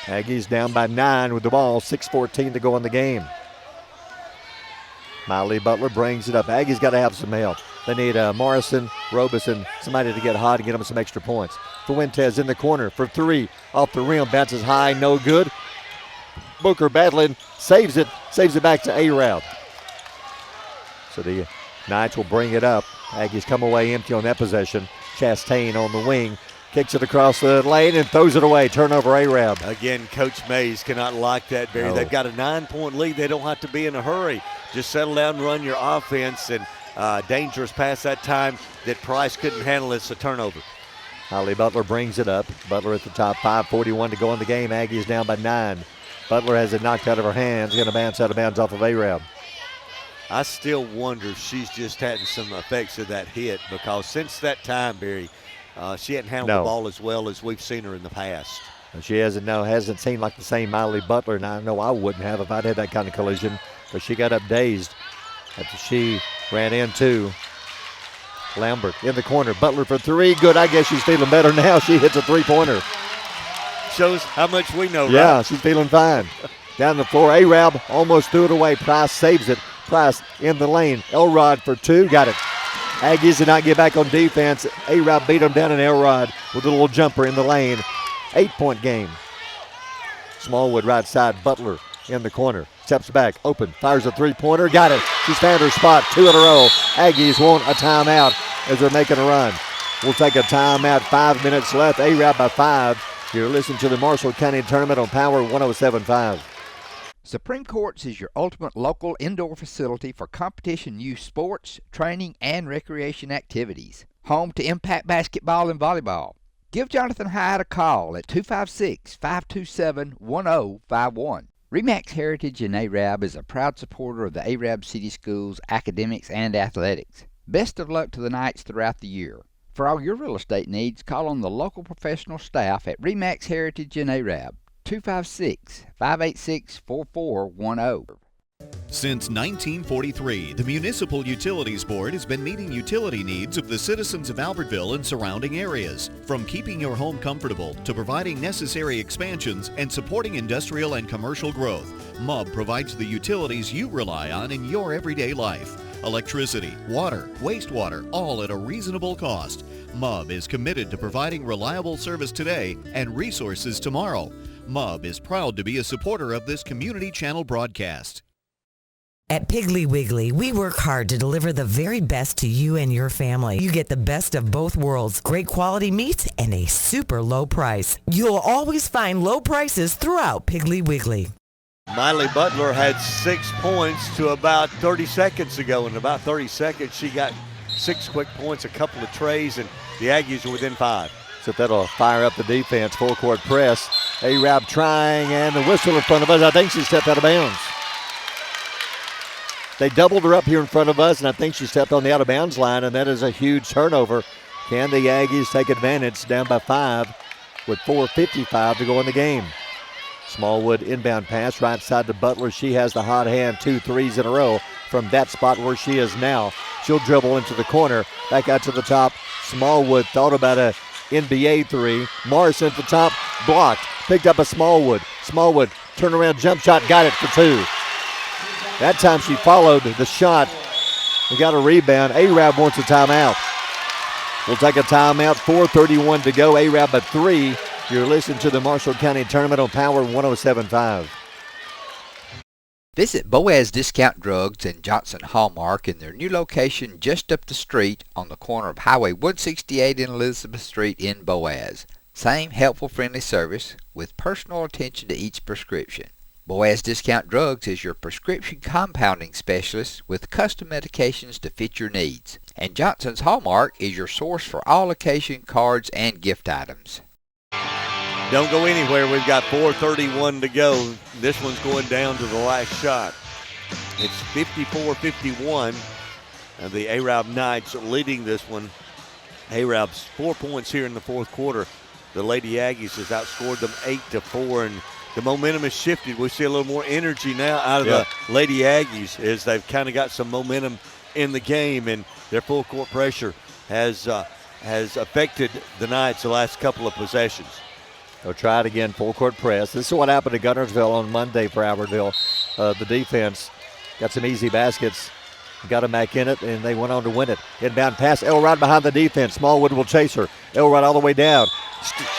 Aggies down by 9 with the ball, 6:14 to go in the game. Miley Butler brings it up. Aggies got to have some help. They need Morrison, Robeson, somebody to get hot and get them some extra points. Fuentes in the corner for 3. Off the rim, bounces high, no good. Booker battling, saves it back to Arab. So the Knights will bring it up. Aggies come away empty on that possession. Chastain on the wing. Kicks it across the lane and throws it away. Turnover, Arab. Again, Coach Mays cannot like that, Barry. They've got a 9-point lead. They don't have to be in a hurry. Just settle down and run your offense. And dangerous pass that time that Price couldn't handle. It's a turnover. Holly Butler brings it up. Butler at the top, 5:41 to go in the game. Aggies down by 9. Butler has it knocked out of her hands. Going to bounce out of bounds off of Arab. I still wonder if she's just had some effects of that hit, because since that time, Barry, she hadn't handled the ball as well as we've seen her in the past. She hasn't seemed like the same Miley Butler, and I know I wouldn't have if I'd had that kind of collision, but she got up dazed after she ran into Lambert in the corner. Butler for 3, good. I guess she's feeling better now. She hits a 3-pointer. Shows how much we know, yeah, right? She's feeling fine. Down the floor, Arab almost threw it away. Price saves it. Price in the lane. Elrod for 2, got it. Aggies did not get back on defense. Arab beat them down, and Elrod with a little jumper in the lane. 8-point game. Smallwood right side. Butler in the corner. Steps back, open, fires a 3-pointer, got it. She's found her spot, 2 in a row. Aggies want a timeout as they're making a run. We'll take a timeout, 5 minutes left. Arab by 5. You're listening to the Marshall County Tournament on Power 107.5. Supreme Courts is your ultimate local indoor facility for competition youth sports, training, and recreation activities. Home to Impact Basketball and Volleyball. Give Jonathan Hyde a call at 256-527-1051. RE/MAX Heritage in Arab is a proud supporter of the Arab City Schools academics and athletics. Best of luck to the Knights throughout the year. For all your real estate needs, call on the local professional staff at RE/MAX Heritage in Arab. 256-586-4410. Since 1943, the Municipal Utilities Board has been meeting utility needs of the citizens of Albertville and surrounding areas. From keeping your home comfortable to providing necessary expansions and supporting industrial and commercial growth, MUB provides the utilities you rely on in your everyday life. Electricity, water, wastewater, all at a reasonable cost. MUB is committed to providing reliable service today and resources tomorrow. MUB is proud to be a supporter of this community channel broadcast. At Piggly Wiggly, we work hard to deliver the very best to you and your family. You get the best of both worlds, great quality meats and a super low price. You'll always find low prices throughout Piggly Wiggly. Miley Butler had 6 points to about 30 seconds ago. In about 30 seconds, she got 6 quick points, a couple of trays, and the Aggies are within 5. So that'll fire up the defense. Full court press. Arab trying, and the whistle in front of us. I think she stepped out of bounds. They doubled her up here in front of us, and I think she stepped on the out-of-bounds line, and that is a huge turnover. Can the Aggies take advantage? Down by 5 with 4:55 to go in the game. Smallwood inbound pass right side to Butler. She has the hot hand, 2 threes in a row from that spot where she is now. She'll dribble into the corner, back out to the top. Smallwood thought about a NBA 3. Morrison at the top, blocked. Picked up a Smallwood. Smallwood, turnaround jump shot, got it for 2. That time she followed the shot and got a rebound. Arab wants a timeout. We'll take a timeout. 4:31 to go. Arab at 3. You're listening to the Marshall County Tournament on Power 107.5. Visit Boaz Discount Drugs and Johnson Hallmark in their new location just up the street on the corner of Highway 168 and Elizabeth Street in Boaz. Same helpful, friendly service with personal attention to each prescription. Boaz Discount Drugs is your prescription compounding specialist with custom medications to fit your needs. And Johnson's Hallmark is your source for all occasion cards and gift items. Don't go anywhere. We've got 4:31 to go. This one's going down to the last shot. It's 54-51. And the Arab Knights leading this one. Arab's 4 points here in the fourth quarter. The Lady Aggies has outscored them 8-4, and the momentum has shifted. We see a little more energy now out of the Lady Aggies as they've kind of got some momentum in the game, and their full court pressure has affected the Knights the last couple of possessions. They'll try it again, full court press. This is what happened to Guntersville on Monday for Albertville. The defense got some easy baskets, got them back in it, and they went on to win it. Inbound pass, Elrod behind the defense. Smallwood will chase her. Elrod all the way down.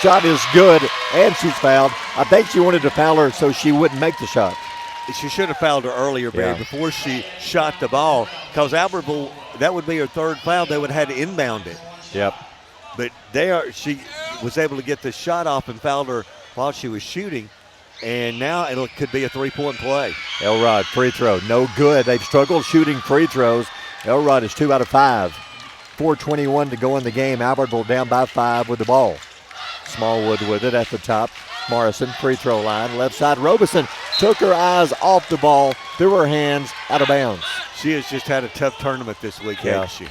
Shot is good, and she's fouled. I think she wanted to foul her so she wouldn't make the shot. She should have fouled her earlier, Barry, before she shot the ball, because Albertville, that would be her third foul. They would have had to inbound it. Yep. But she was able to get the shot off and fouled her while she was shooting, and now it could be a three-point play. Elrod, free throw, no good. They've struggled shooting free throws. Elrod is 2 out of 5. 4:21 to go in the game. Albertville down by 5 with the ball. Smallwood with it at the top. Morrison, free throw line, left side. Robeson took her eyes off the ball, threw her hands out of bounds. She has just had a tough tournament this week, hasn't she?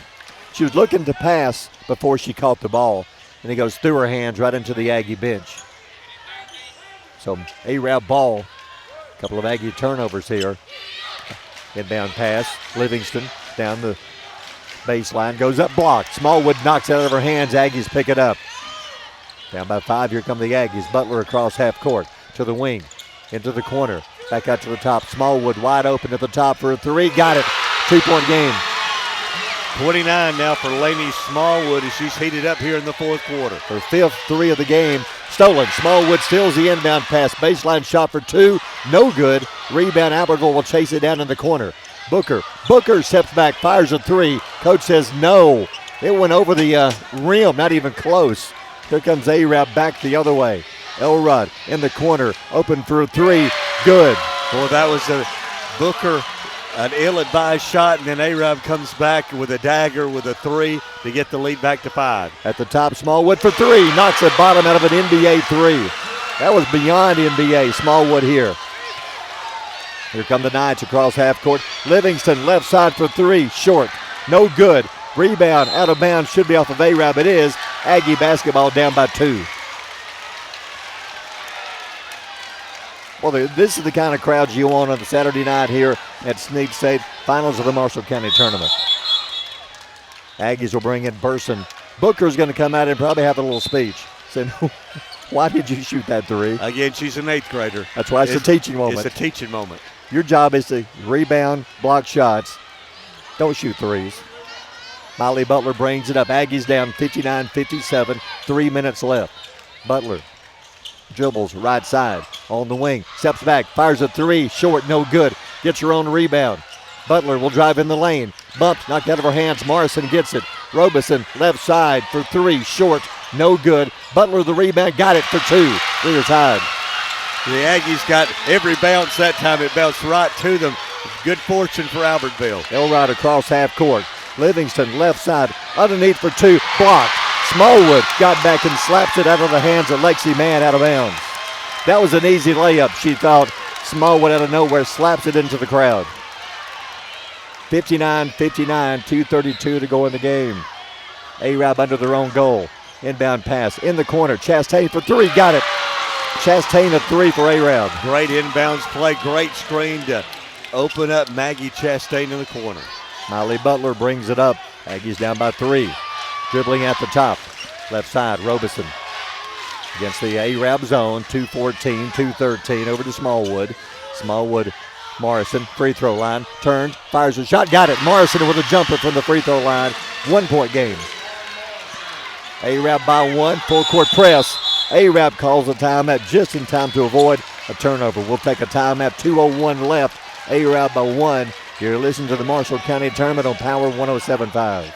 She was looking to pass before she caught the ball, and he goes through her hands right into the Aggie bench. So Arab ball, a couple of Aggie turnovers here. Inbound pass, Livingston down the baseline, goes up blocked. Smallwood knocks it out of her hands, Aggies pick it up. Down by 5, here come the Aggies. Butler across half court to the wing, into the corner, back out to the top. Smallwood wide open at the top for a 3, got it. 2-point game. 29 now for Lainey Smallwood as she's heated up here in the fourth quarter. Her 5th 3 of the game. Stolen. Smallwood steals the inbound pass. Baseline shot for 2. No good. Rebound. Albertville will chase it down in the corner. Booker steps back, fires a 3. Coach says no. It went over the rim, not even close. Here comes Arab back the other way. Elrod in the corner, open for a 3. Good. Well, that was a Booker, an ill-advised shot, and then Arab comes back with a dagger with a 3 to get the lead back to 5. At the top, Smallwood for 3. Knocks the bottom out of an NBA 3. That was beyond NBA. Smallwood here. Here come the Knights across half court. Livingston left side for 3. Short. No good. Rebound out of bounds. Should be off of Arab. It is. Aggie basketball down by 2. Well, this is the kind of crowds you want on the Saturday night here at Snead State, finals of the Marshall County Tournament. Aggies will bring in Burson. Booker's going to come out and probably have a little speech. Saying, why did you shoot that 3? Again, she's an 8th grader. That's why it's a teaching moment. It's a teaching moment. Your job is to rebound, block shots. Don't shoot 3s. Miley Butler brings it up. Aggies down 59-57. 3 minutes left. Butler dribbles right side on the wing. Steps back. Fires a 3. Short. No good. Gets her own rebound. Butler will drive in the lane. Bumps. Knocked out of her hands. Morrison gets it. Robeson left side for 3. Short. No good. Butler the rebound. Got it for 2. We are tied. The Aggies got every bounce that time. It bounced right to them. Good fortune for Albertville. Elrod across half court. Livingston left side underneath for 2. Blocked. Smallwood got back and slaps it out of the hands of Lexi Mann out of bounds. That was an easy layup, she thought. Smallwood out of nowhere slaps it into the crowd. 59-59, 2:32 to go in the game. Arab under their own goal. Inbound pass in the corner. Chastain for 3. Got it. Chastain a 3 for Arab. Great inbounds play. Great screen to open up Maggie Chastain in the corner. Miley Butler brings it up. Aggies down by 3. Dribbling at the top. Left side, Robeson. Against the Arab zone. 2:14, 2:13 over to Smallwood. Smallwood, Morrison, free throw line. Turns, fires a shot, got it. Morrison with a jumper from the free throw line. 1-point game. Arab by 1, full court press. Arab calls a timeout just in time to avoid a turnover. We'll take a timeout, 2:01 left. Arab by 1. You're listening to the Marshall County Tournament on Power 107.5.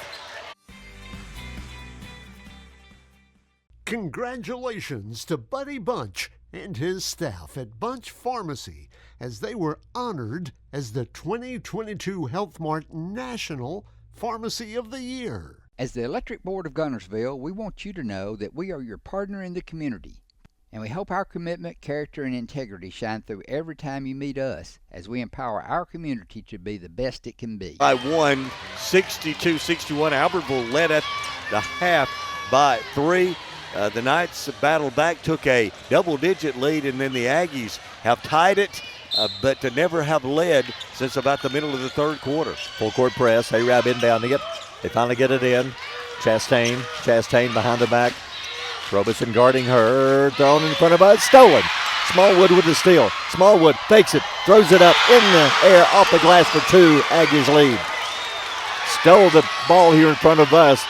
Congratulations to Buddy Bunch and his staff at Bunch Pharmacy as they were honored as the 2022 Health Mart National Pharmacy of the Year. As the Electric Board of Gunnersville, we want you to know that we are your partner in the community, and we hope our commitment, character, and integrity shine through every time you meet us as we empower our community to be the best it can be. By 1, 62-61. Albertville led at the half by 3. The Knights battled back, took a double-digit lead, and then the Aggies have tied it, but to never have led since about the middle of the third quarter. Full court press. Arab inbounding it. They finally get it in. Chastain behind the back. Robeson guarding her. Thrown in front of us. Stolen. Smallwood with the steal. Smallwood fakes it. Throws it up in the air off the glass for 2. Aggies lead. Stole the ball here in front of us.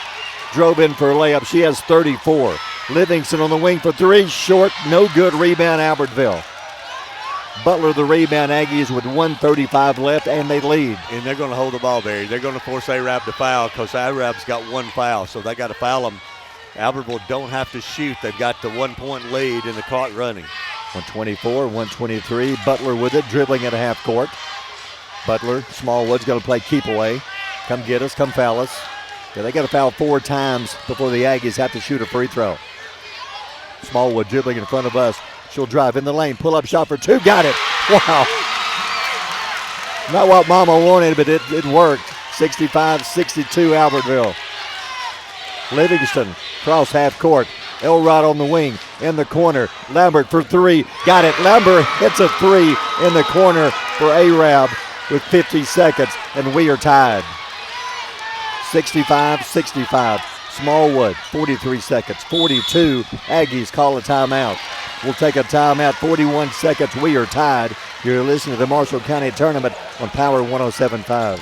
Drove in for a layup. She has 34. Livingston on the wing for 3. Short. No good. Rebound Albertville. Butler the rebound. Aggies with 1:35 left, and they lead. And they're going to hold the ball, Barry. They're going to force Arab to foul because Arab's got 1 foul, so they got to foul them. Albertville don't have to shoot. They've got the 1-point lead and the clock running. 124, 123. Butler with it, dribbling at a half court. Butler, Smallwood's going to play keep away. Come get us, come foul us. Yeah, they got to foul 4 times before the Aggies have to shoot a free throw. Smallwood dribbling in front of us. She'll drive in the lane, pull-up shot for 2. Got it. Wow. Not what Mama wanted, but it worked. 65-62 Albertville. Livingston cross half court. Elrod on the wing, in the corner. Lambert for 3. Got it. Lambert hits a 3 in the corner for Arab with 50 seconds, and we are tied. 65-65. Smallwood, 43 seconds. 42. Aggies call a timeout. We'll take a timeout. 41 seconds. We are tied. You're listening to the Marshall County Tournament on Power 107.5.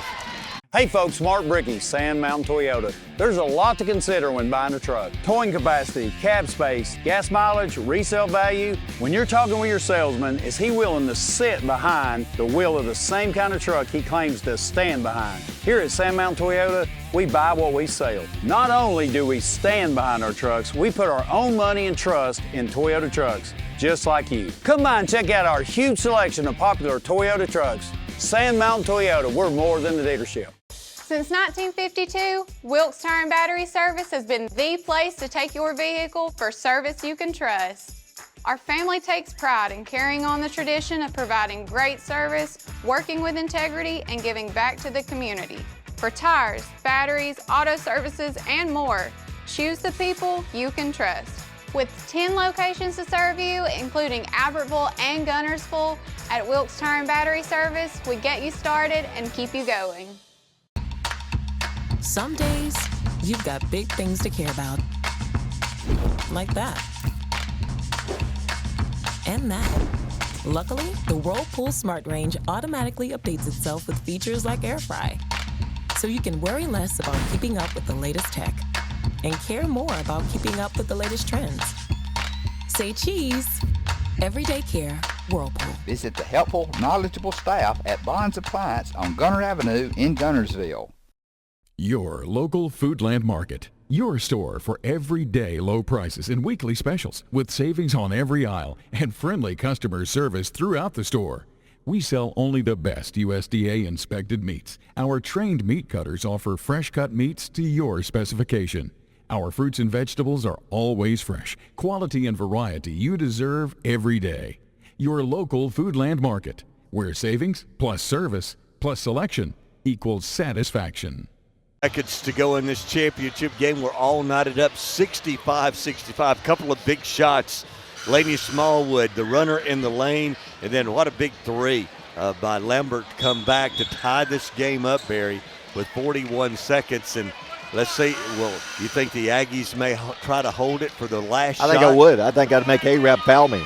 Hey folks, Mark Brickey, Sand Mountain Toyota. There's a lot to consider when buying a truck. Towing capacity, cab space, gas mileage, resale value. When you're talking with your salesman, is he willing to sit behind the wheel of the same kind of truck he claims to stand behind? Here at Sand Mountain Toyota, we buy what we sell. Not only do we stand behind our trucks, we put our own money and trust in Toyota trucks, just like you. Come by and check out our huge selection of popular Toyota trucks. Sand Mountain Toyota, we're more than a dealership. Since 1952, Wilkes Tire and Battery Service has been the place to take your vehicle for service you can trust. Our family takes pride in carrying on the tradition of providing great service, working with integrity, and giving back to the community. For tires, batteries, auto services, and more, choose the people you can trust. With 10 locations to serve you, including Albertville and Gunnersville, at Wilkes Tire and Battery Service, we get you started and keep you going. Some days, you've got big things to care about. Like that. And that. Luckily, the Whirlpool Smart Range automatically updates itself with features like Air Fry. So you can worry less about keeping up with the latest tech and care more about keeping up with the latest trends. Say cheese. Everyday care, Whirlpool. Visit the helpful, knowledgeable staff at Bonds Appliance on Gunner Avenue in Gunnersville. Your local Foodland Market. Your store for everyday low prices and weekly specials with savings on every aisle and friendly customer service throughout the store. We sell only the best USDA inspected meats. Our trained meat cutters offer fresh cut meats to your specification. Our fruits and vegetables are always fresh. Quality and variety you deserve every day. Your local Foodland Market, where savings plus service plus selection equals satisfaction. Seconds to go in this championship game. We're all knotted up 65-65. Couple of big shots. Laney Smallwood, the runner in the lane, and then what a big 3 by Lambert to come back to tie this game up, Barry, with 41 seconds. And let's see, well, you think the Aggies may try to hold it for the last shot? I think I would. I think I'd make Arab foul me.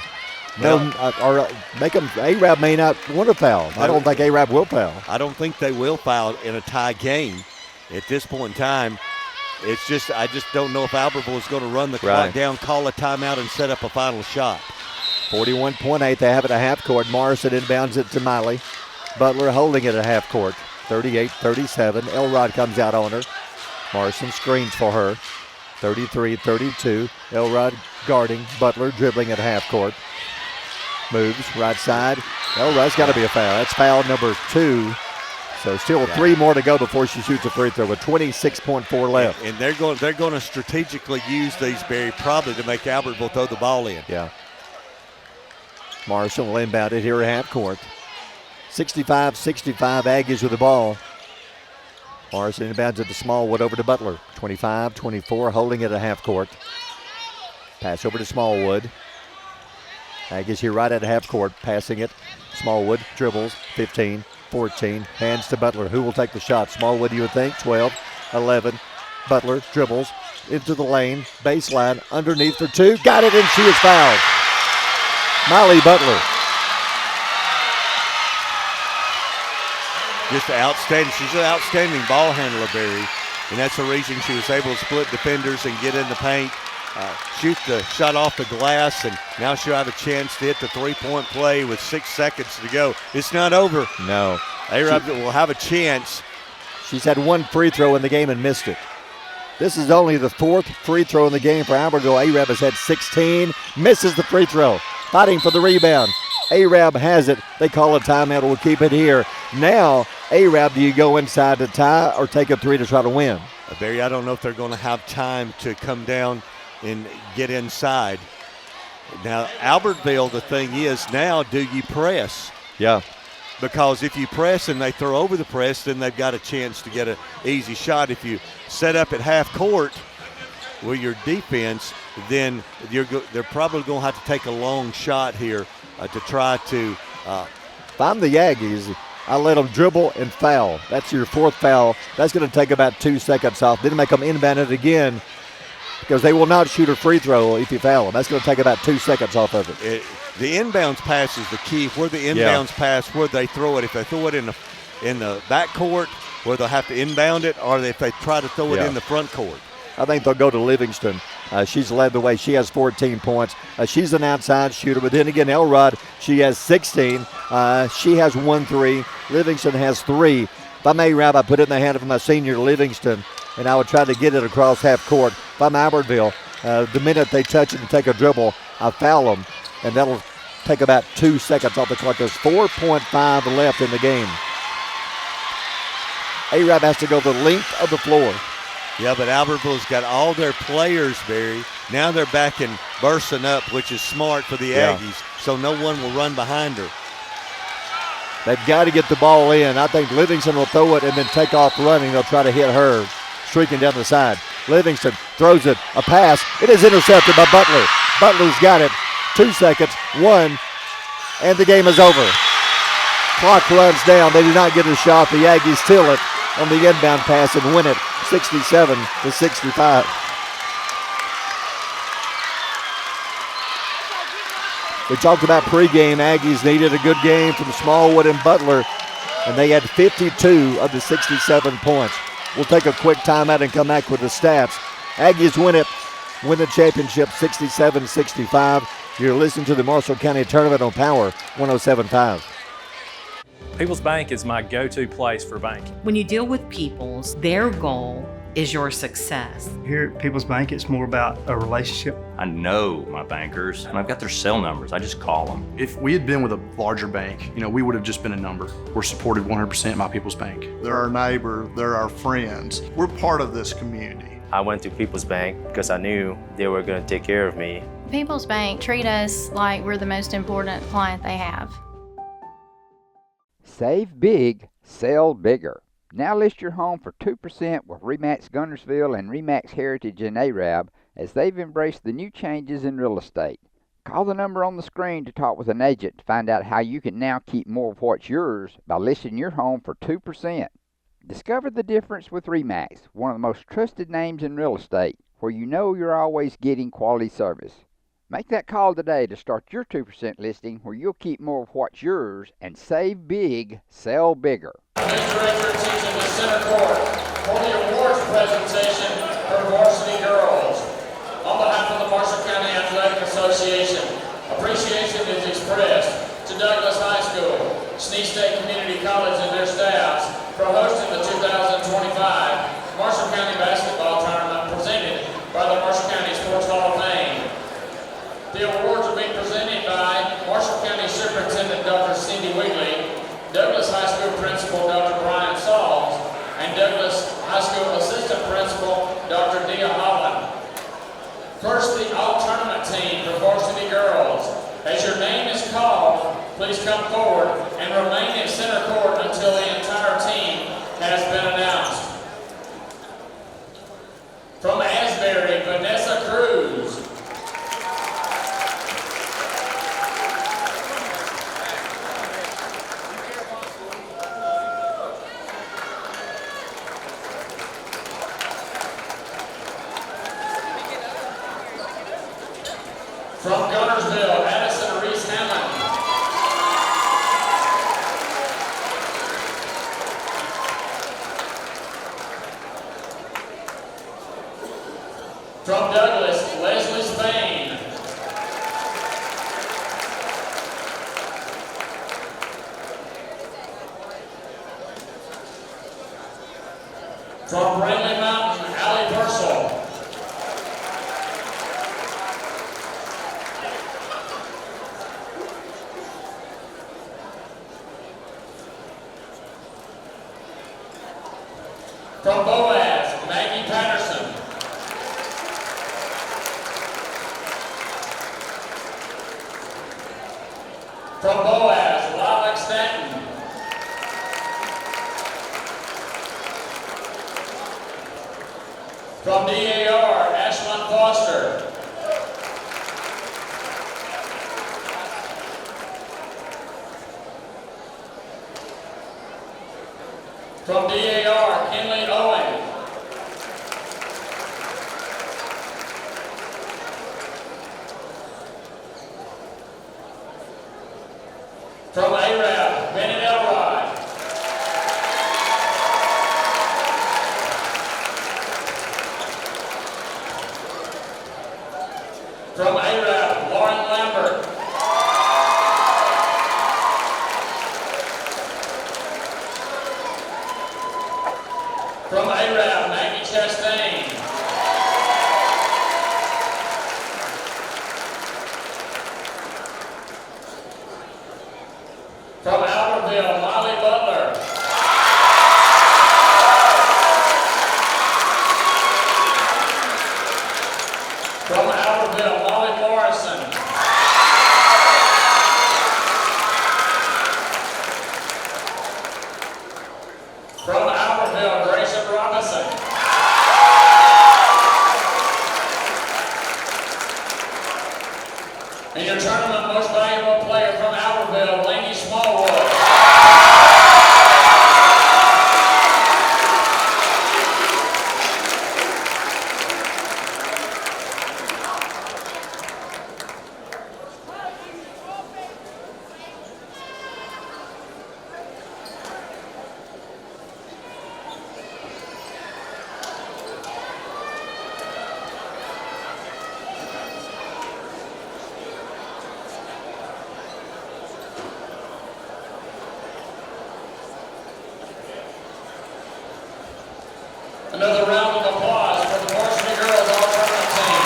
No, or make them. Arab may not want to foul. I don't think Arab will foul. I don't think they will foul in a tie game. At this point in time, It's just I just don't know if Albertville is going to run the clock down, call a timeout, and set up a final shot. 41.8, they have it at half court. Morrison inbounds it to Miley. Butler holding it at half court. 38-37. Elrod comes out on her. Morrison screens for her. 33-32. Elrod guarding. Butler dribbling at half court. Moves right side. Elrod's got to be a foul. That's foul number 2. So still 3 more to go before she shoots a free throw with 26.4 left. And they're going to strategically use these, Barry, probably to make Albertville throw the ball in. Yeah. Morrison will inbound it here at half court. 65-65, Aggies with the ball. Morrison inbounds it to Smallwood, over to Butler. 25-24, holding it at half court. Pass over to Smallwood. Aggies here right at half court, passing it. Smallwood dribbles, 15, 14, hands to Butler. Who will take the shot? Smallwood, you would think, 12, 11. Butler dribbles into the lane, baseline, underneath for 2. Got it, and she is fouled. Miley Butler. Just outstanding. She's an outstanding ball handler, Barry, and that's the reason she was able to split defenders and get in the paint, shoot the shot off the glass, and now she'll have a chance to hit the three-point play with 6 seconds to go. It's not over. No. A-Rab will have a chance. She's had 1 free throw in the game and missed it. This is only the 4th free throw in the game for Albertville. A-Rab has had 16, misses the free throw. Fighting for the rebound. A-Rab has it. They call a timeout. We'll keep it here. Now, A-Rab, do you go inside to tie or take a 3 to try to win? Barry, I don't know if they're going to have time to come down and get inside. Now, Albertville, the thing is, now do you press? Yeah. Because if you press and they throw over the press, then they've got a chance to get an easy shot. If you set up at half court with your defense, then they're probably going to have to take a long shot here to try to. If I'm the Aggies, I let them dribble and foul. That's your 4th foul. That's going to take about 2 seconds off. Then make them inbound it again, because they will not shoot a free throw if you foul them. That's going to take about 2 seconds off of it. The inbounds pass is the key. Where the inbounds pass, where they throw it. If they throw it in the back court, where they'll have to inbound it, or if they try to throw it in the front court. I think they'll go to Livingston. She's led the way. She has 14 points. She's an outside shooter. But then again, Elrod, she has 16. She has 1 3. Livingston has 3. If I'm A-Rab, I put it in the hand of my senior Livingston, and I would try to get it across half court. If I'm Albertville, the minute they touch it and take a dribble, I foul them, and that'll take about 2 seconds off the clock. There's 4.5 left in the game. A-Rab has to go the length of the floor. Yeah, but Albertville's got all their players, Barry. Now they're backing Burson up, which is smart for the Aggies, so no one will run behind her. They've got to get the ball in. I think Livingston will throw it and then take off running. They'll try to hit her, streaking down the side. Livingston throws it, a pass. It is intercepted by Butler. Butler's got it. 2 seconds, 1, and the game is over. Clock runs down. They do not get a shot. The Aggies steal it on the inbound pass and win it 67-65. We talked about pregame. Aggies needed a good game from Smallwood and Butler, and they had 52 of the 67 points. We'll take a quick timeout and come back with the stats. Aggies win the championship 67-65. You're listening to the Marshall County Tournament on Power 107.5. People's Bank is my go-to place for banking. When you deal with People's, their goal is your success. Here at People's Bank, it's more about a relationship. I know my bankers, and I've got their cell numbers. I just call them. If we had been with a larger bank, we would have just been a number. We're supported 100% by People's Bank. They're our neighbor, they're our friends. We're part of this community. I went to People's Bank because I knew they were going to take care of me. People's Bank treat us like we're the most important client they have. Save big, sell bigger. Now list your home for 2% with RE/MAX Guntersville and RE/MAX Heritage in A-Rab as they've embraced the new changes in real estate. Call the number on the screen to talk with an agent to find out how you can now keep more of what's yours by listing your home for 2%. Discover the difference with RE/MAX, one of the most trusted names in real estate, where you know you're always getting quality service. Make that call today to start your 2% listing where you'll keep more of what's yours and save big, sell bigger. Director teaching the center court for the awards presentation for for Varsity Girls. On behalf of the Marshall County Athletic Association, appreciation is expressed to Douglas High School, Snead State Community College and their staffs for hosting the 2025 Marshall County Basketball Tournament presented by the Marshall County Sports Hall of Fame. The awards are being presented by Marshall County Superintendent Dr. Cindy Wigley, Douglas High School Principal Dr. Brian Sauls, and Douglas High School Assistant Principal Dr. Dia Holland. First, the all-tournament team for Varsity Girls. As your name is called, please come forward and remain in center court until the entire team has been announced. From Asbury, Vanessa Cruz. From Gunnersville, Addison Reese Hammond. From Douglas, Leslie Spain. From Brindley Mountain, Allie Purcell. From Boaz, Maggie Patterson. From Boaz, Lilac Stanton. From DAR, Ashlyn Foster. From DAR, Kinley Owen. From ARAB, Bennett Elrod. From ARAB, Lauren Lambert. From ARAB, Maggie Chastain. From Albertville, Molly Butler. From Albertville, Molly Morrison. From Albertville, Grayson Robinson. And your tournament most valuable player from Albertville, Lainey Smallwood. Another round of applause for the Varsity Girls All-Tournament team.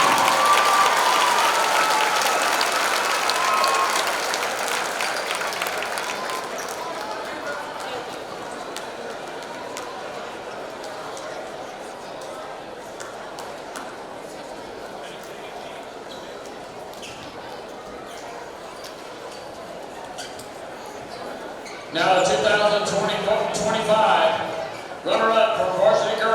Now the 2025 runner-up for Varsity Girls